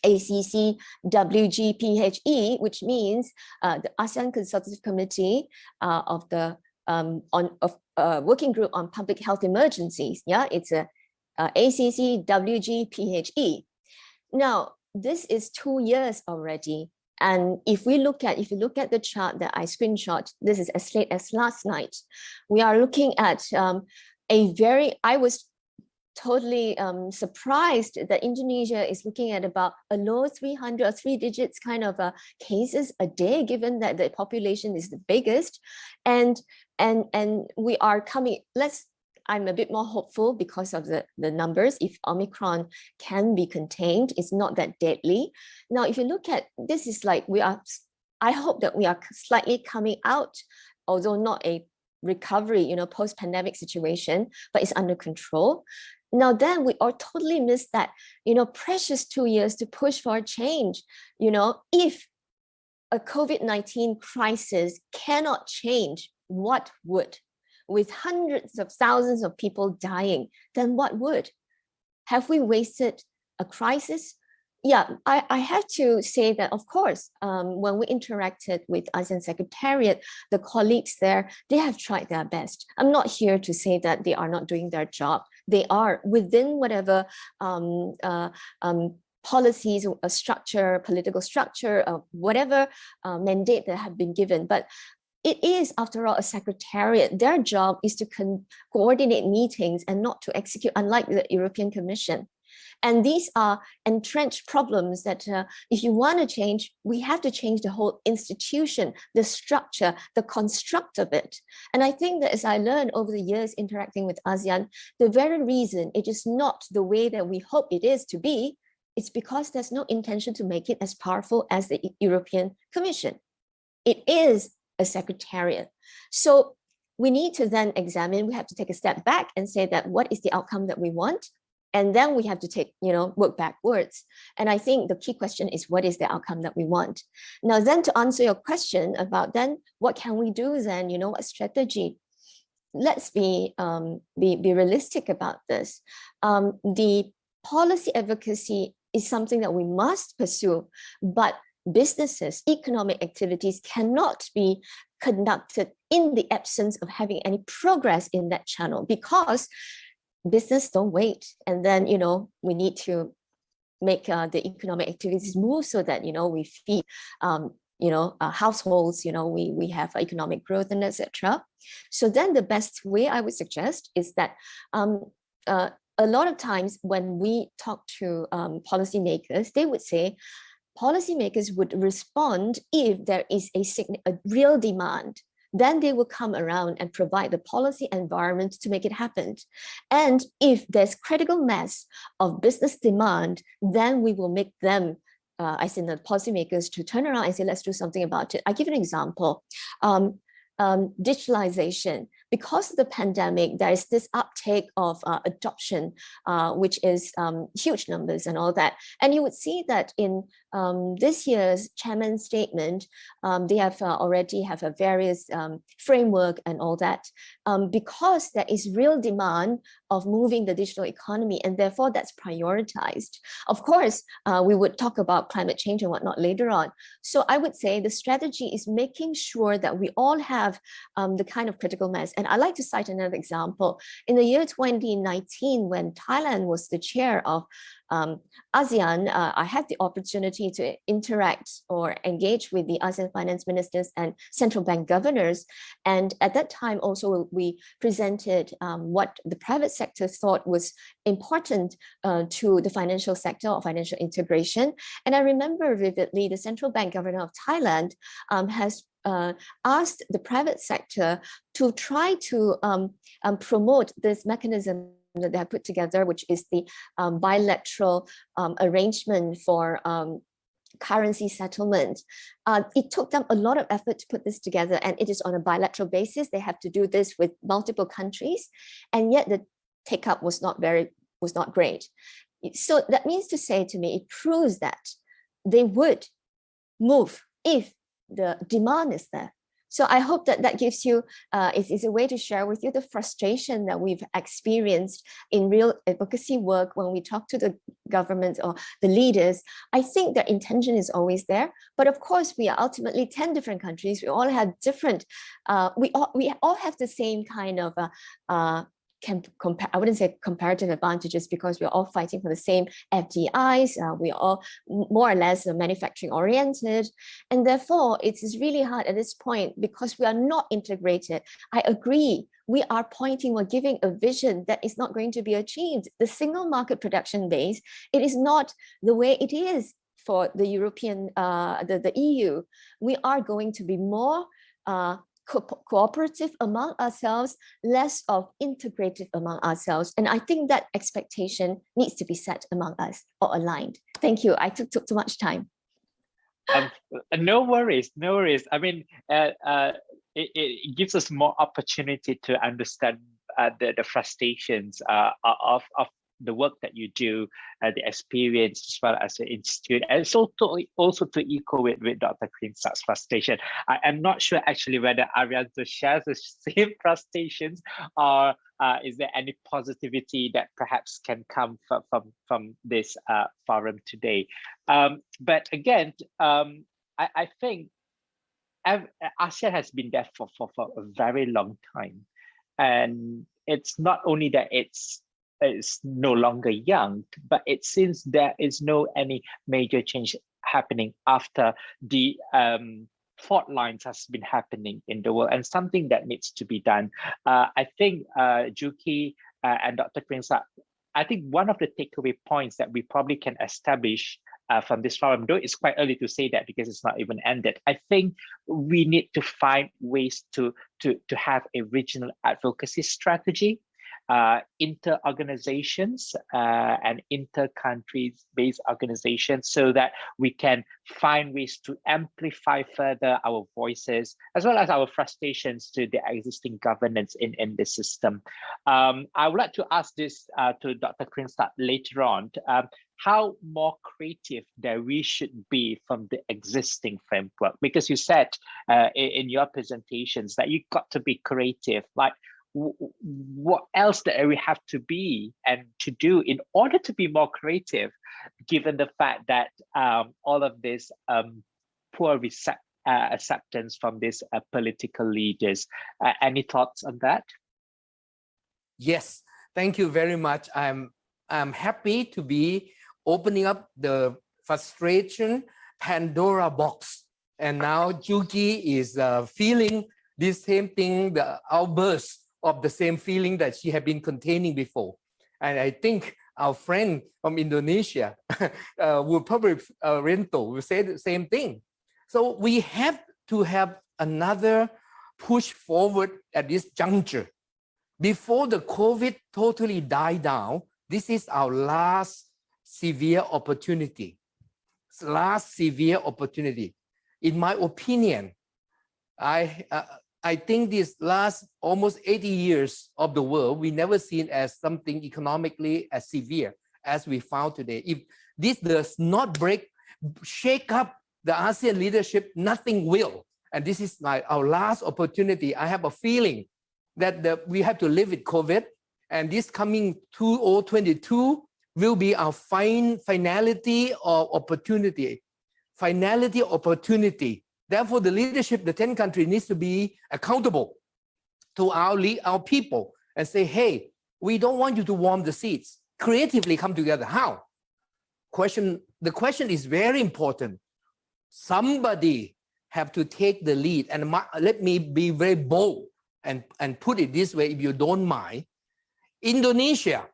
ACC WGPHE, which means the ASEAN Consultative Committee of the Working Group on Public Health Emergencies. Yeah, it's a ACC WGPHE. Now, this is 2 years already. And if you look at the chart that I screenshot, this is as late as last night. We are looking at I was totally surprised that Indonesia is looking at about a low 300 or 3 digits kind of cases a day, given that the population is the biggest. And we are coming, I'm a bit more hopeful because of the numbers. If Omicron can be contained, it's not that deadly. Now, if you look at this, is like I hope that we are slightly coming out, although not a recovery, post-pandemic situation, but it's under control. Now, then we all totally missed that, precious 2 years to push for a change. If a COVID-19 crisis cannot change, what would? With hundreds of thousands of people dying, then what would? Have we wasted a crisis? Yeah, I have to say that, of course, when we interacted with ASEAN Secretariat, the colleagues there, they have tried their best. I'm not here to say that they are not doing their job. They are within whatever policies or structure, political structure, whatever mandate that have been given. But it is, after all, a secretariat. Their job is to coordinate meetings and not to execute, unlike the European Commission. And these are entrenched problems that if you want to change, we have to change the whole institution, the structure, the construct of it. And I think that as I learned over the years interacting with ASEAN, the very reason it is not the way that we hope it is to be, it's because there's no intention to make it as powerful as the European Commission. It is a secretariat. So we need to then examine, we have to take a step back and say that what is the outcome that we want? And then we have to work backwards. And I think the key question is, what is the outcome that we want? Now, then, to answer your question about then, what can we do then? What strategy? Let's be realistic about this. The policy advocacy is something that we must pursue, but businesses, economic activities cannot be conducted in the absence of having any progress in that channel, because business don't wait. And then, we need to make the economic activities move so that, we feed, households, we have economic growth and etc. So then the best way I would suggest is that a lot of times when we talk to policymakers, they would say, policymakers would respond if there is a real demand. Then they will come around and provide the policy environment to make it happen. And if there's critical mass of business demand, then we will make them, as in the policymakers, to turn around and say, let's do something about it. I give an example. Digitalization. because of the pandemic, there is this uptake of adoption, which is huge numbers and all that. And you would see that in this year's chairman's statement, they have already have a various framework and all that, because there is real demand of moving the digital economy, and therefore that's prioritized. Of course, we would talk about climate change and whatnot later on. So I would say the strategy is making sure that we all have the kind of critical mass. And I like to cite another example. In the year 2019, when Thailand was the chair of ASEAN, I had the opportunity to interact or engage with the ASEAN finance ministers and central bank governors. And at that time also, we presented what the private sector thought was important to the financial sector or financial integration. And I remember vividly, the central bank governor of Thailand has asked the private sector to try to promote this mechanism that they have put together, which is the bilateral arrangement for currency settlement. It took them a lot of effort to put this together, and it is on a bilateral basis. They have to do this with multiple countries, and yet the take-up was not great. So that means to say to me, it proves that they would move if the demand is there. So I hope that that gives you, is a way to share with you the frustration that we've experienced in real advocacy work when we talk to the government or the leaders. I think their intention is always there, but of course we are ultimately 10 different countries. We all have different, we all have the same kind of I wouldn't say comparative advantages, because we're all fighting for the same FDIs. We're all more or less manufacturing oriented. And therefore, it is really hard at this point because we are not integrated. I agree. We are pointing or giving a vision that is not going to be achieved. The single market production base, it is not the way it is for the European, the EU. We are going to be more cooperative among ourselves, less of integrative among ourselves. And I think that expectation needs to be set among us or aligned. Thank you. I took too much time. No worries, no worries. I mean, it gives us more opportunity to understand the frustrations of the work that you do, the experience as well as the institute, and so also to echo with Dr. Kriengsak's frustration. I am not sure actually whether Arianto shares the same frustrations, or is there any positivity that perhaps can come from this forum today. But again, I think ASEAN has been there for a very long time, and it's not only that it's no longer young, but it seems there is any major change happening after the fault lines has been happening in the world, and something that needs to be done. I think Jukhee and Dr. Kriengsak, I think one of the takeaway points that we probably can establish from this forum, though it's quite early to say that because it's not even ended, I think we need to find ways to have a regional advocacy strategy, inter-organizations and inter-countries-based organizations, so that we can find ways to amplify further our voices as well as our frustrations to the existing governance in the system. I would like to ask this to Dr. Kriengsak later on, how more creative that we should be from the existing framework, because you said in your presentations that you got to be creative. Like, what else that we have to be and to do in order to be more creative, given the fact that all of this poor acceptance from these political leaders? Any thoughts on that? Yes, thank you very much. I'm happy to be opening up the frustration Pandora box, and now Jukhee is feeling this same thing, the outburst of the same feeling that she had been containing before. And I think our friend from Indonesia will probably, Arianto, will say the same thing. So we have to have another push forward at this juncture. Before the COVID totally died down, this is our last severe opportunity. In my opinion, I think this last almost 80 years of the world, we never seen as something economically as severe as we found today. If this does not shake up the ASEAN leadership, nothing will. And this is our last opportunity. I have a feeling that we have to live with COVID, and this coming 2022 will be our finality of opportunity. Finality opportunity. Therefore, the leadership, the 10 countries needs to be accountable to our people and say, hey, we don't want you to warm the seats. Creatively come together. How? The question is very important. Somebody have to take the lead. And let me be very bold and put it this way, if you don't mind. Indonesia,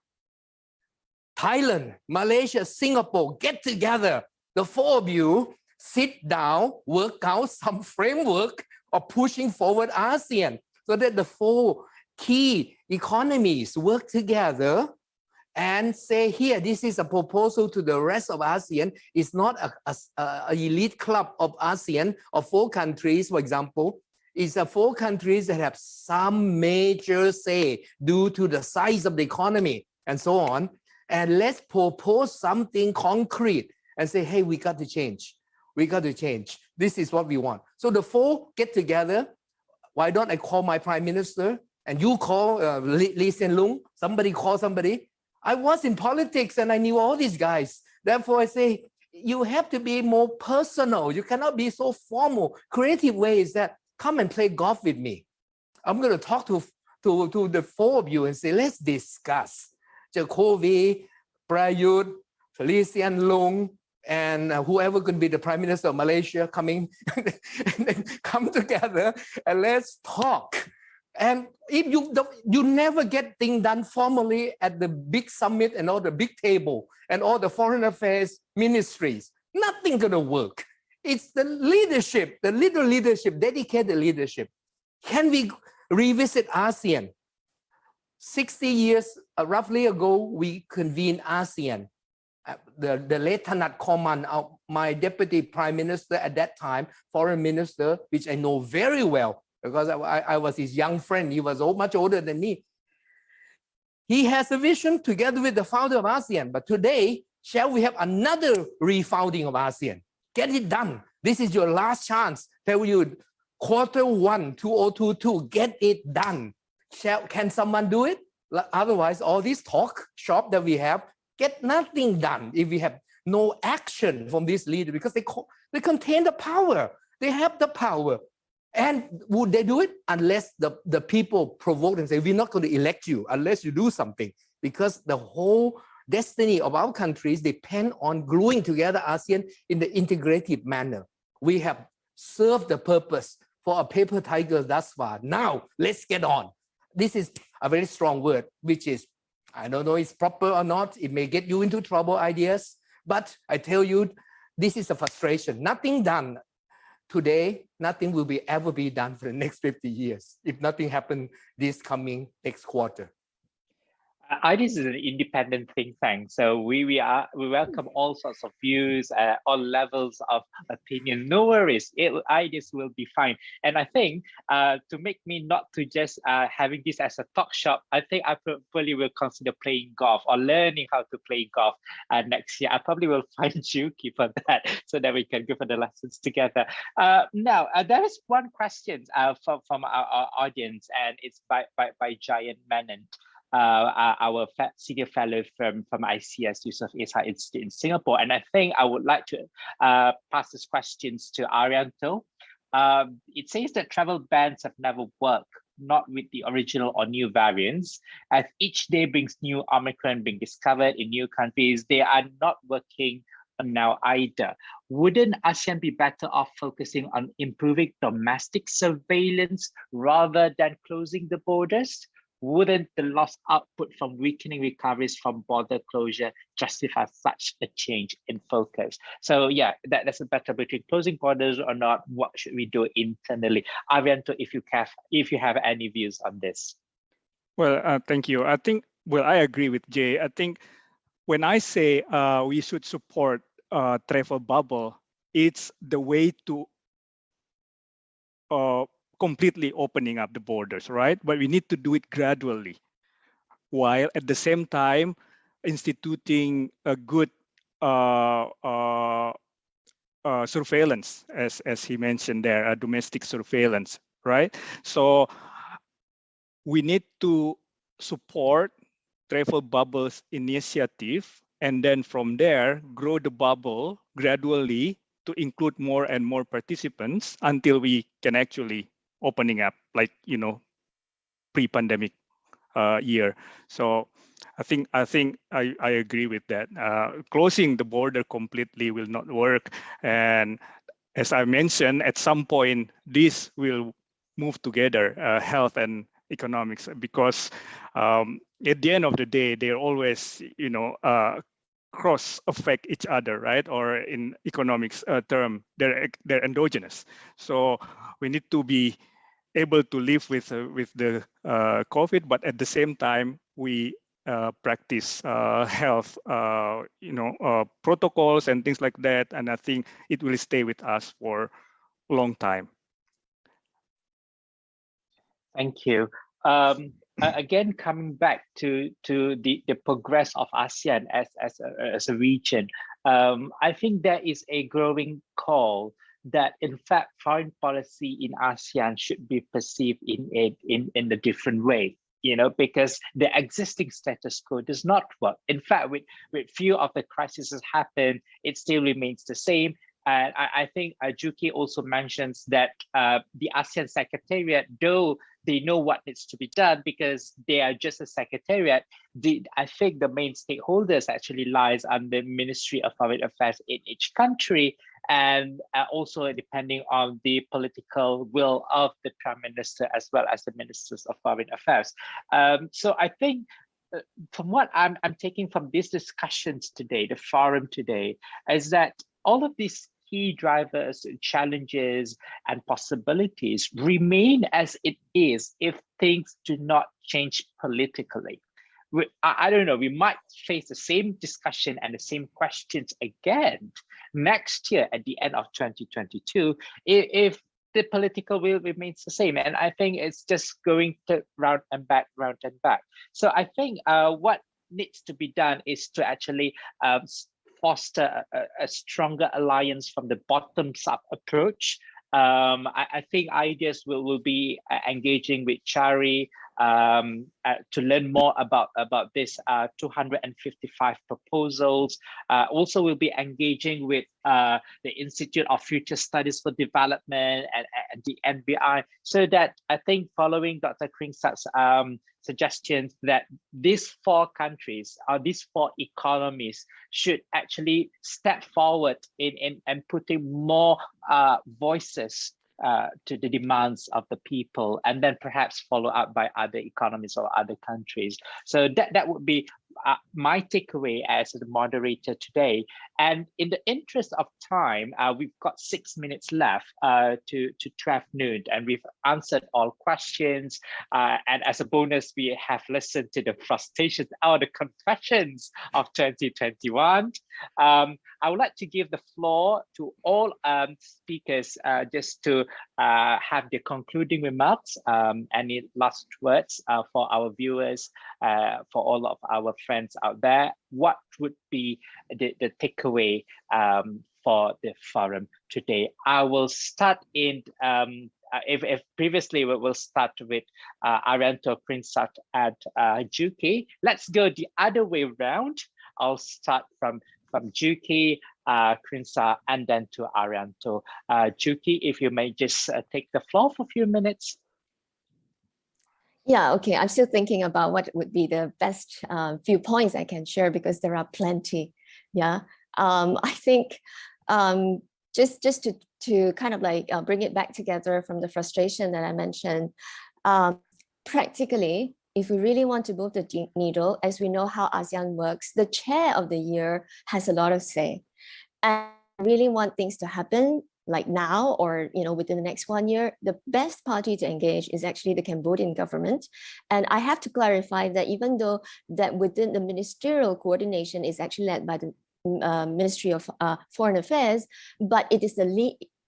Thailand, Malaysia, Singapore, get together. The four of you sit down, work out some framework of pushing forward ASEAN so that the four key economies work together and say, here, this is a proposal to the rest of ASEAN. It's not an elite club of ASEAN of 4 countries, for example. It's 4 countries that have some major say due to the size of the economy and so on. And let's propose something concrete and say, hey, we got to change. We got to change. This is what we want. So the 4 get together. Why don't I call my prime minister and you call Lee Hsien Loong? Somebody call somebody. I was in politics and I knew all these guys. Therefore, I say, you have to be more personal. You cannot be so formal. Creative way is that come and play golf with me. I'm going to talk to the 4 of you and say, let's discuss. Jukhee, Prayut, Lee Hsien Loong, and whoever could be the Prime Minister of Malaysia coming, and then come together and let's talk. And if you never get things done formally at the big summit and all the big table and all the foreign affairs ministries, nothing gonna work. It's the leadership, the leadership, dedicated leadership. Can we revisit ASEAN? 60 years roughly ago, we convened ASEAN. The late Thanat Khoman, my deputy prime minister at that time, foreign minister, which I know very well because I was his young friend. He was much older than me. He has a vision together with the founder of ASEAN. But today, shall we have another refounding of ASEAN? Get it done. This is your last chance. Tell you, Q1 2022, get it done. Can someone do it? Otherwise, all this talk shop that we have, get nothing done if we have no action from this leader, because they contain the power. They have the power. And would they do it? Unless the people provoke and say, we're not going to elect you unless you do something. Because the whole destiny of our countries depend on gluing together ASEAN in the integrated manner. We have served the purpose for a paper tiger thus far. Now, let's get on. This is a very strong word, which is, I don't know if it's proper or not. It may get you into trouble ideas, but I tell you, this is a frustration. Nothing done today, nothing will ever be done for the next 50 years if nothing happens this coming next quarter. Idris is an independent think tank, so we welcome all sorts of views, all levels of opinion. No worries, Idris will be fine. And I think to make me not to just having this as a talk shop, I think I probably will consider playing golf or learning how to play golf next year. I probably will find Jukhee for that, so that we can go for the lessons together. Now, there is one question from our audience, and it's by Giant Menon. Our senior fellow from ICS, Yusof Ishak Institute in Singapore. And I think I would like to pass these questions to Arianto. It says that travel bans have never worked, not with the original or new variants. As each day brings new Omicron being discovered in new countries, they are not working now either. Wouldn't ASEAN be better off focusing on improving domestic surveillance rather than closing the borders? Wouldn't the lost output from weakening recoveries from border closure justify such a change in focus? So yeah, that's a battle between closing borders or not. What should we do internally? Arianto, if you have any views on this. Well, thank you. I think, well, I agree with Jay. I think when I say we should support travel bubble, it's the way to completely opening up the borders, right? But we need to do it gradually, while at the same time instituting a good surveillance, as he mentioned there, a domestic surveillance, right? So we need to support travel bubbles initiative, and then from there grow the bubble gradually to include more and more participants until we can actually opening up, like, you know, pre-pandemic year. So I think I agree with that. Closing the border completely will not work, and as I mentioned, at some point this will move together, health and economics, because at the end of the day, they're always, you know, cross affect each other, right? Or in economics term, they're endogenous. So we need to be able to live with the COVID, but at the same time we practice health, you know, protocols and things like that. And I think it will stay with us for a long time. Thank you. Again, coming back to the progress of ASEAN as a region, I think there is a growing call that, in fact, foreign policy in ASEAN should be perceived in a different way. You know, because the existing status quo does not work. In fact, with few of the crises happen, it still remains the same. And I think Jukhee also mentions that the ASEAN Secretariat, though they know what needs to be done because they are just a secretariat, I think the main stakeholders actually lies on the Ministry of Foreign Affairs in each country, and also depending on the political will of the Prime Minister as well as the Ministers of Foreign Affairs. So I think from what I'm taking from these discussions today, the forum today, is that all of these key drivers, challenges, and possibilities remain as it is if things do not change politically. I don't know, we might face the same discussion and the same questions again next year at the end of 2022 if the political will remains the same. And I think it's just going to round and back. So I think what needs to be done is to actually foster a stronger alliance from the bottoms-up approach. I think ideas will be engaging with CARI to learn more about this 255 proposals. Also, we'll be engaging with the Institute of Future Studies for Development and the NBI, so that I think following Dr. Kringsak's suggestions that these four countries or these four economies should actually step forward in putting more voices to the demands of the people, and then perhaps follow up by other economies or other countries. So that would be my takeaway as the moderator today. And in the interest of time, we've got 6 minutes left to 12 noon, and we've answered all questions. And as a bonus, we have listened to the frustrations or the confessions of 2021. I would like to give the floor to all speakers just to have their concluding remarks. Any last words for our viewers, for all of our friends out there? What would be the takeaway for the forum today? I will start in, if previously we'll start with Arianto, Kriengsak, and Jukhee. Let's go the other way around. I'll start from Jukhee, Kriengsak, and then to Arianto. Jukhee, if you may just take the floor for a few minutes. Yeah, okay. I'm still thinking about what would be the best few points I can share, because there are plenty. Yeah, I think just to kind of like bring it back together from the frustration that I mentioned. Practically, if we really want to move the needle, as we know how ASEAN works, the chair of the year has a lot of say. And I really want things to happen like now, or within the next 1 year. The best party to engage is actually the Cambodian government. And I have to clarify that even though that within the ministerial coordination is actually led by the Ministry of Foreign Affairs, but it is the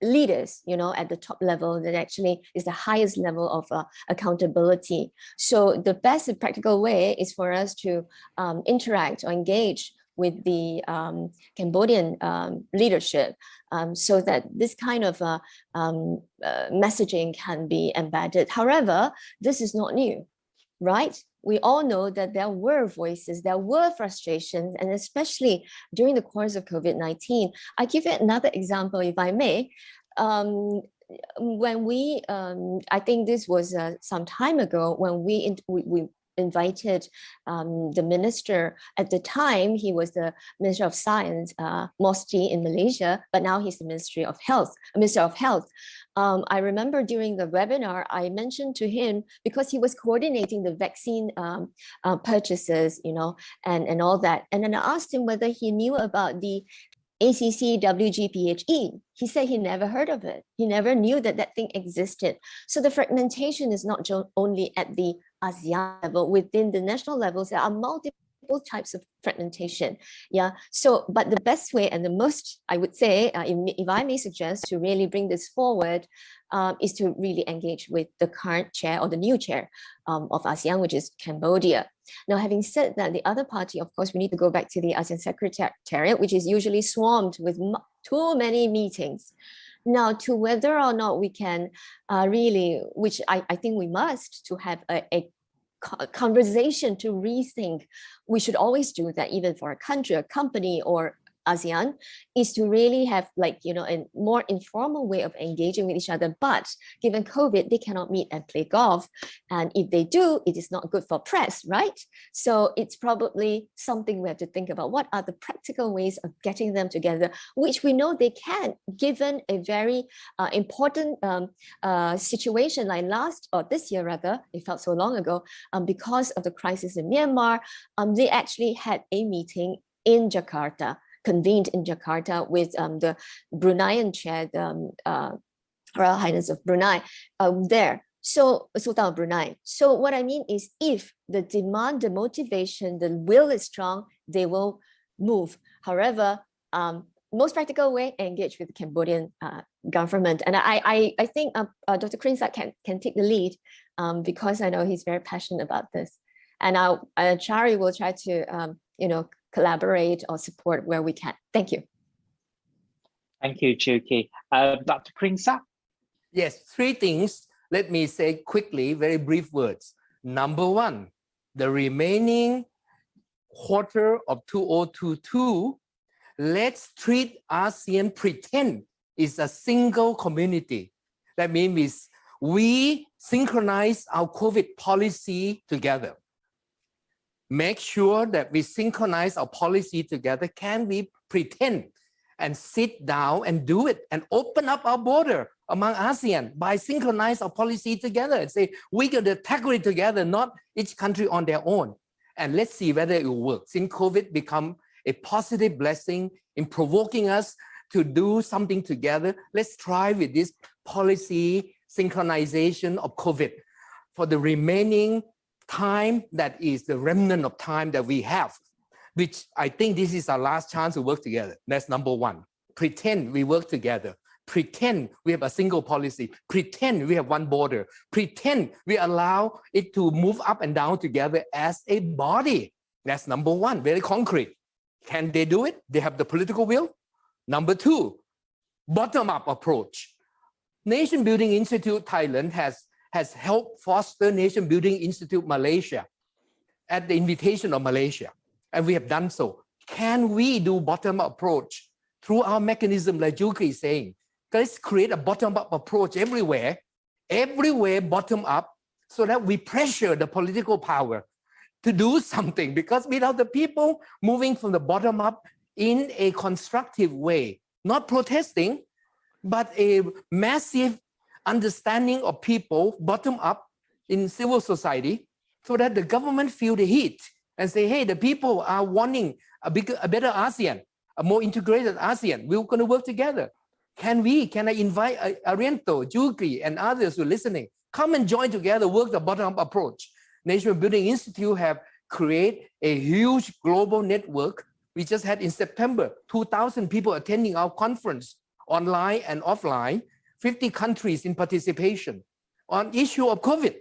leaders, at the top level that actually is the highest level of accountability. So the best and practical way is for us to interact or engage with the Cambodian leadership so that this kind of messaging can be embedded. However, this is not new, right? We all know that there were voices, there were frustrations, and especially during the course of COVID-19. I give you another example, if I may. When we, I think this was some time ago, when we invited the minister at the time. He was the Minister of Science, Mosti in Malaysia, but now he's the Minister of Health. I remember during the webinar, I mentioned to him, because he was coordinating the vaccine purchases, and all that. And then I asked him whether he knew about the ACC-WGPHE. He said he never heard of it. He never knew that that thing existed. So the fragmentation is not only at the ASEAN level. Within the national levels, there are multiple types of fragmentation. Yeah. So, but the best way and the most, I would say, if I may suggest, to really bring this forward, is to really engage with the current chair or the new chair of ASEAN, which is Cambodia. Now, having said that, the other party, of course, we need to go back to the ASEAN Secretariat, which is usually swarmed with too many meetings. Now, to whether or not we can really, which I think we must, to have a conversation to rethink, we should always do that, even for a country, a company, or ASEAN, is to really have a more informal way of engaging with each other. But given COVID, they cannot meet and play golf. And if they do, it is not good for press, right? So it's probably something we have to think about. What are the practical ways of getting them together, which we know they can, given a very important situation like this year rather, it felt so long ago, because of the crisis in Myanmar. They actually had a meeting in Jakarta, convened in Jakarta, with the Bruneian chair, the Royal Highness of Brunei, there. So Sultan of Brunei. So what I mean is, if the demand, the motivation, the will is strong, they will move. However, most practical way, engage with the Cambodian government. And I think Dr. Kriengsak can take the lead, because I know he's very passionate about this. And CARI will try to collaborate or support where we can. Thank you. Thank you, Jukhee. Dr. Kriengsak? Yes, three things. Let me say quickly, very brief words. Number one, the remaining quarter of 2022, let's treat ASEAN pretend it's a single community. That means we synchronize our COVID policy together. Make sure that we synchronize our policy together. Can we pretend and sit down and do it and open up our border among ASEAN by synchronize our policy together and say, we're going to tackle it together, not each country on their own. And let's see whether it will work. Since COVID become a positive blessing in provoking us to do something together, let's try with this policy synchronization of COVID for the remaining time that is the remnant of time that we have, which I think this is our last chance to work together. That's number one. Pretend we work together. Pretend we have a single policy. Pretend we have one border. Pretend we allow it to move up and down together as a body. That's number one, very concrete. Can they do it? They have the political will. Number two, bottom-up approach. Nation Building Institute Thailand has helped foster Nation Building Institute Malaysia at the invitation of Malaysia. And we have done so. Can we do bottom-up approach through our mechanism, like Jukhee is saying? Let's create a bottom-up approach everywhere bottom-up, so that we pressure the political power to do something. Because without the people moving from the bottom up in a constructive way, not protesting, but a massive understanding of people bottom up in civil society, so that the government feel the heat and say, hey, the people are wanting a better ASEAN, a more integrated ASEAN. We're going to work together. Can I invite Arianto, Jukhee, and others who are listening, come and join together, work the bottom-up approach. Nation Building Institute have created a huge global network. We just had in September, 2,000 people attending our conference online and offline, 50 countries in participation. On issue of COVID,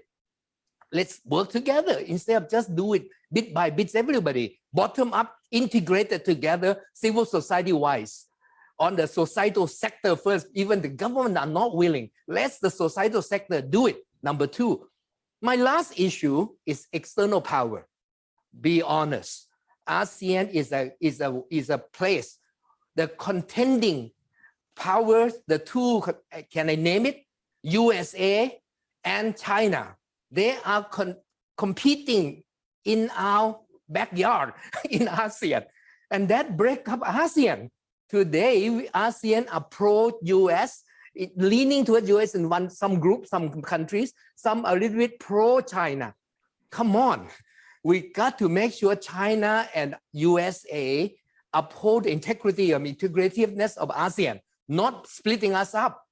let's work together instead of just do it bit by bit, everybody, bottom up, integrated together, civil society wise. On the societal sector first, even the government are not willing. Let the societal sector do it. Number two, my last issue is external power. Be honest. ASEAN is a place, the contending powers, the two, can I name it? USA and China. They are competing in our backyard in ASEAN. And that break up ASEAN. Today, ASEAN are pro-US, leaning towards US in some groups, some countries, some a little bit pro-China. Come on, we got to make sure China and USA uphold the integrity and integrativeness of ASEAN, not splitting us up.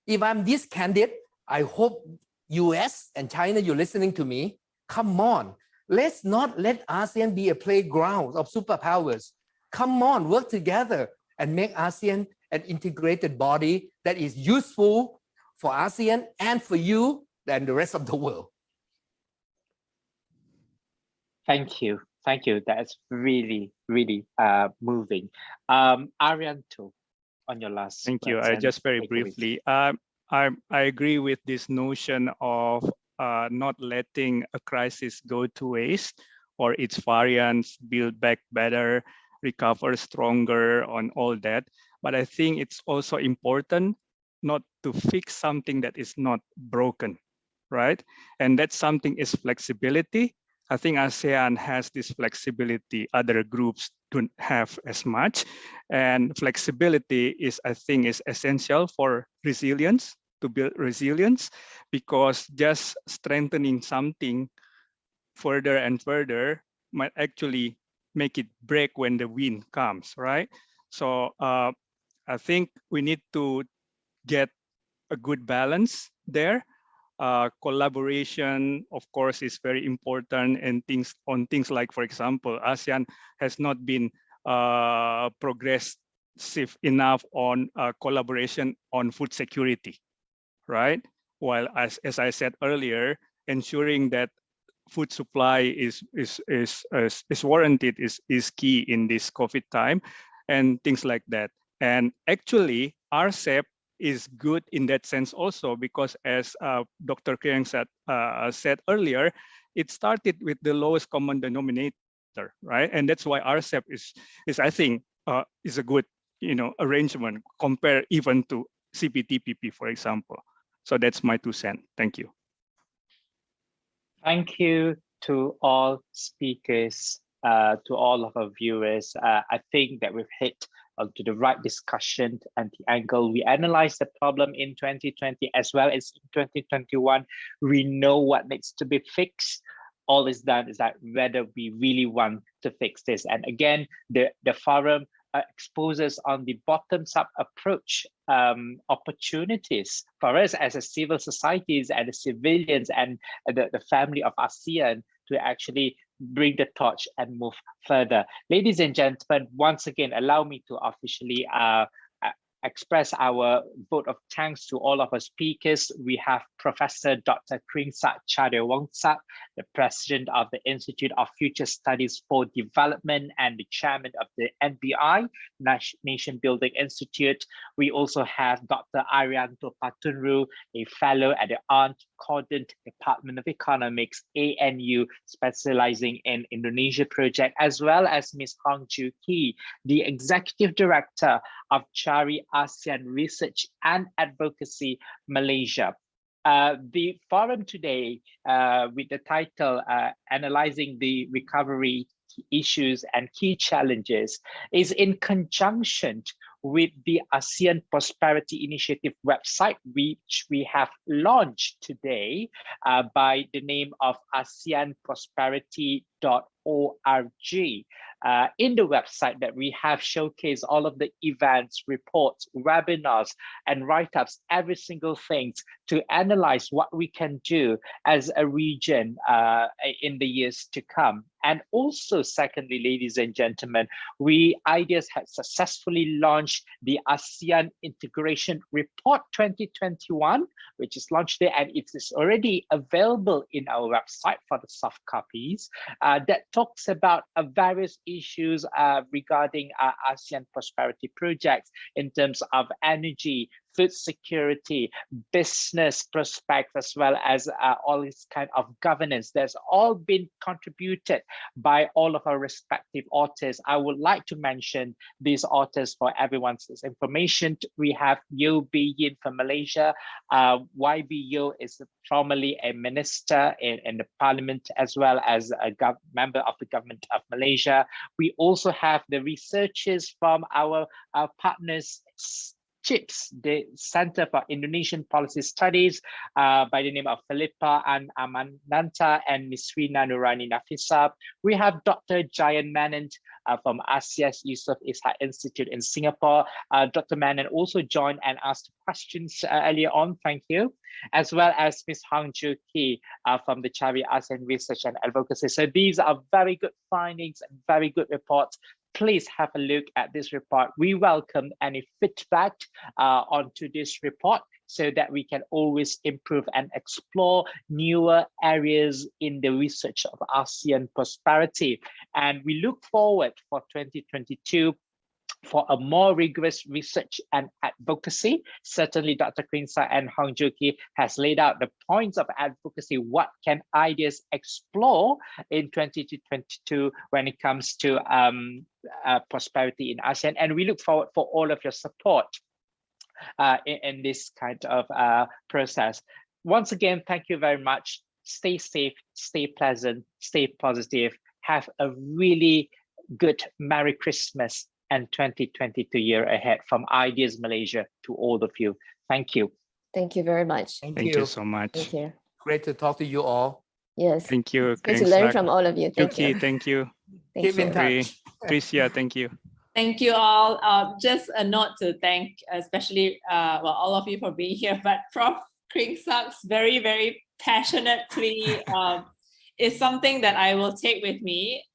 If I'm this candid, I hope US and China, you're listening to me. Come on, let's not let ASEAN be a playground of superpowers. Come on, work together and make ASEAN an integrated body that is useful for ASEAN and for you and the rest of the world. Thank you. Thank you. That's really, really moving. Arianto, on your last. Thank you. I just very briefly, I agree with this notion of not letting a crisis go to waste or its variants build back better, recover stronger on all that. But I think it's also important not to fix something that is not broken, right? And that something is flexibility. I think ASEAN has this flexibility, other groups don't have as much. And flexibility is, I think, is essential for resilience, to build resilience, because just strengthening something further and further might actually make it break when the wind comes, right? So I think we need to get a good balance there. Collaboration, of course, is very important, and things like, for example, ASEAN has not been progressive enough on collaboration on food security, right? While as I said earlier, ensuring that food supply is warranted is key in this COVID time, and things like that. And actually, RCEP is good in that sense also, because as Dr. Kriengsak said earlier, it started with the lowest common denominator, right? And that's why RCEP is I think is a good arrangement compared even to CPTPP, for example. So that's my 2 cents. Thank you. Thank you to all speakers, to all of our viewers. I think that we've hit to the right discussion and the angle. We analyzed the problem in 2020 as well as in 2021. We know what needs to be fixed. All is done is that whether we really want to fix this. And again, the forum exposes on the bottoms-up approach opportunities for us as a civil societies and the civilians and the family of ASEAN to actually bring the torch and move further. Ladies and gentlemen, once again, allow me to officially express our vote of thanks to all of our speakers. We have Professor Dr. Kriengsak Chareonwongsak, the President of the Institute of Future Studies for Development and the Chairman of the NBI, Nation Building Institute. We also have Dr. Arianto Patunru, a Fellow at the Arndt-Corden Department of Economics, ANU, specializing in Indonesia project, as well as Ms. Jukhee, the Executive Director of CARI ASEAN Research and Advocacy Malaysia. The forum today with the title Analyzing the Recovery Issues and Key Challenges is in conjunction with the ASEAN Prosperity Initiative website, which we have launched today by the name of ASEANprosperity.org. In the website that we have showcased all of the events, reports, webinars, and write-ups, every single thing to analyze what we can do as a region in the years to come. And also, secondly, ladies and gentlemen, IDEAS had successfully launched the ASEAN Integration Report 2021, which is launched there, and it is already available in our website for the soft copies, that talks about various issues regarding ASEAN prosperity projects in terms of energy, food security, business prospects, as well as all this kind of governance. That's all been contributed by all of our respective authors. I would like to mention these authors for everyone's information. We have Yeo Bee Yin from Malaysia. YB Yeo is formerly a minister in the parliament, as well as a member of the government of Malaysia. We also have the researchers from our partners, CHIPS, the Center for Indonesian Policy Studies, by the name of Philippa and Amananta and Ms. Rina Nurani Nafisa. We have Dr. Jayan Menon from ASEAS Yusof Ishak Institute in Singapore. Dr. Menon also joined and asked questions earlier on, thank you, as well as Ms. Jukhee from the CARI ASEAN Research and Advocacy. So these are very good findings and very good reports. Please have a look at this report. We welcome any feedback onto this report so that we can always improve and explore newer areas in the research of ASEAN prosperity. And we look forward for 2022 for a more rigorous research and advocacy. Certainly, Dr. Kriengsak and Jukhee has laid out the points of advocacy. What can IDEAS explore in 2022 when it comes to prosperity in ASEAN? And we look forward for all of your support in this kind of process. Once again, thank you very much. Stay safe, stay pleasant, stay positive. Have a really good Merry Christmas and 2022 year ahead from IDEAS Malaysia to all of you. Thank you. Thank you very much. Thank you so much. Thank you. Great to talk to you all. Yes. Thank you. Good to learn from all of you. Thank Jukhee, you. thank you. Thank Keep in you. touch. Tricia, thank you. Thank you all. Just a note to thank, especially all of you for being here, but Prof. Kringsak's very, very passionate plea is something that I will take with me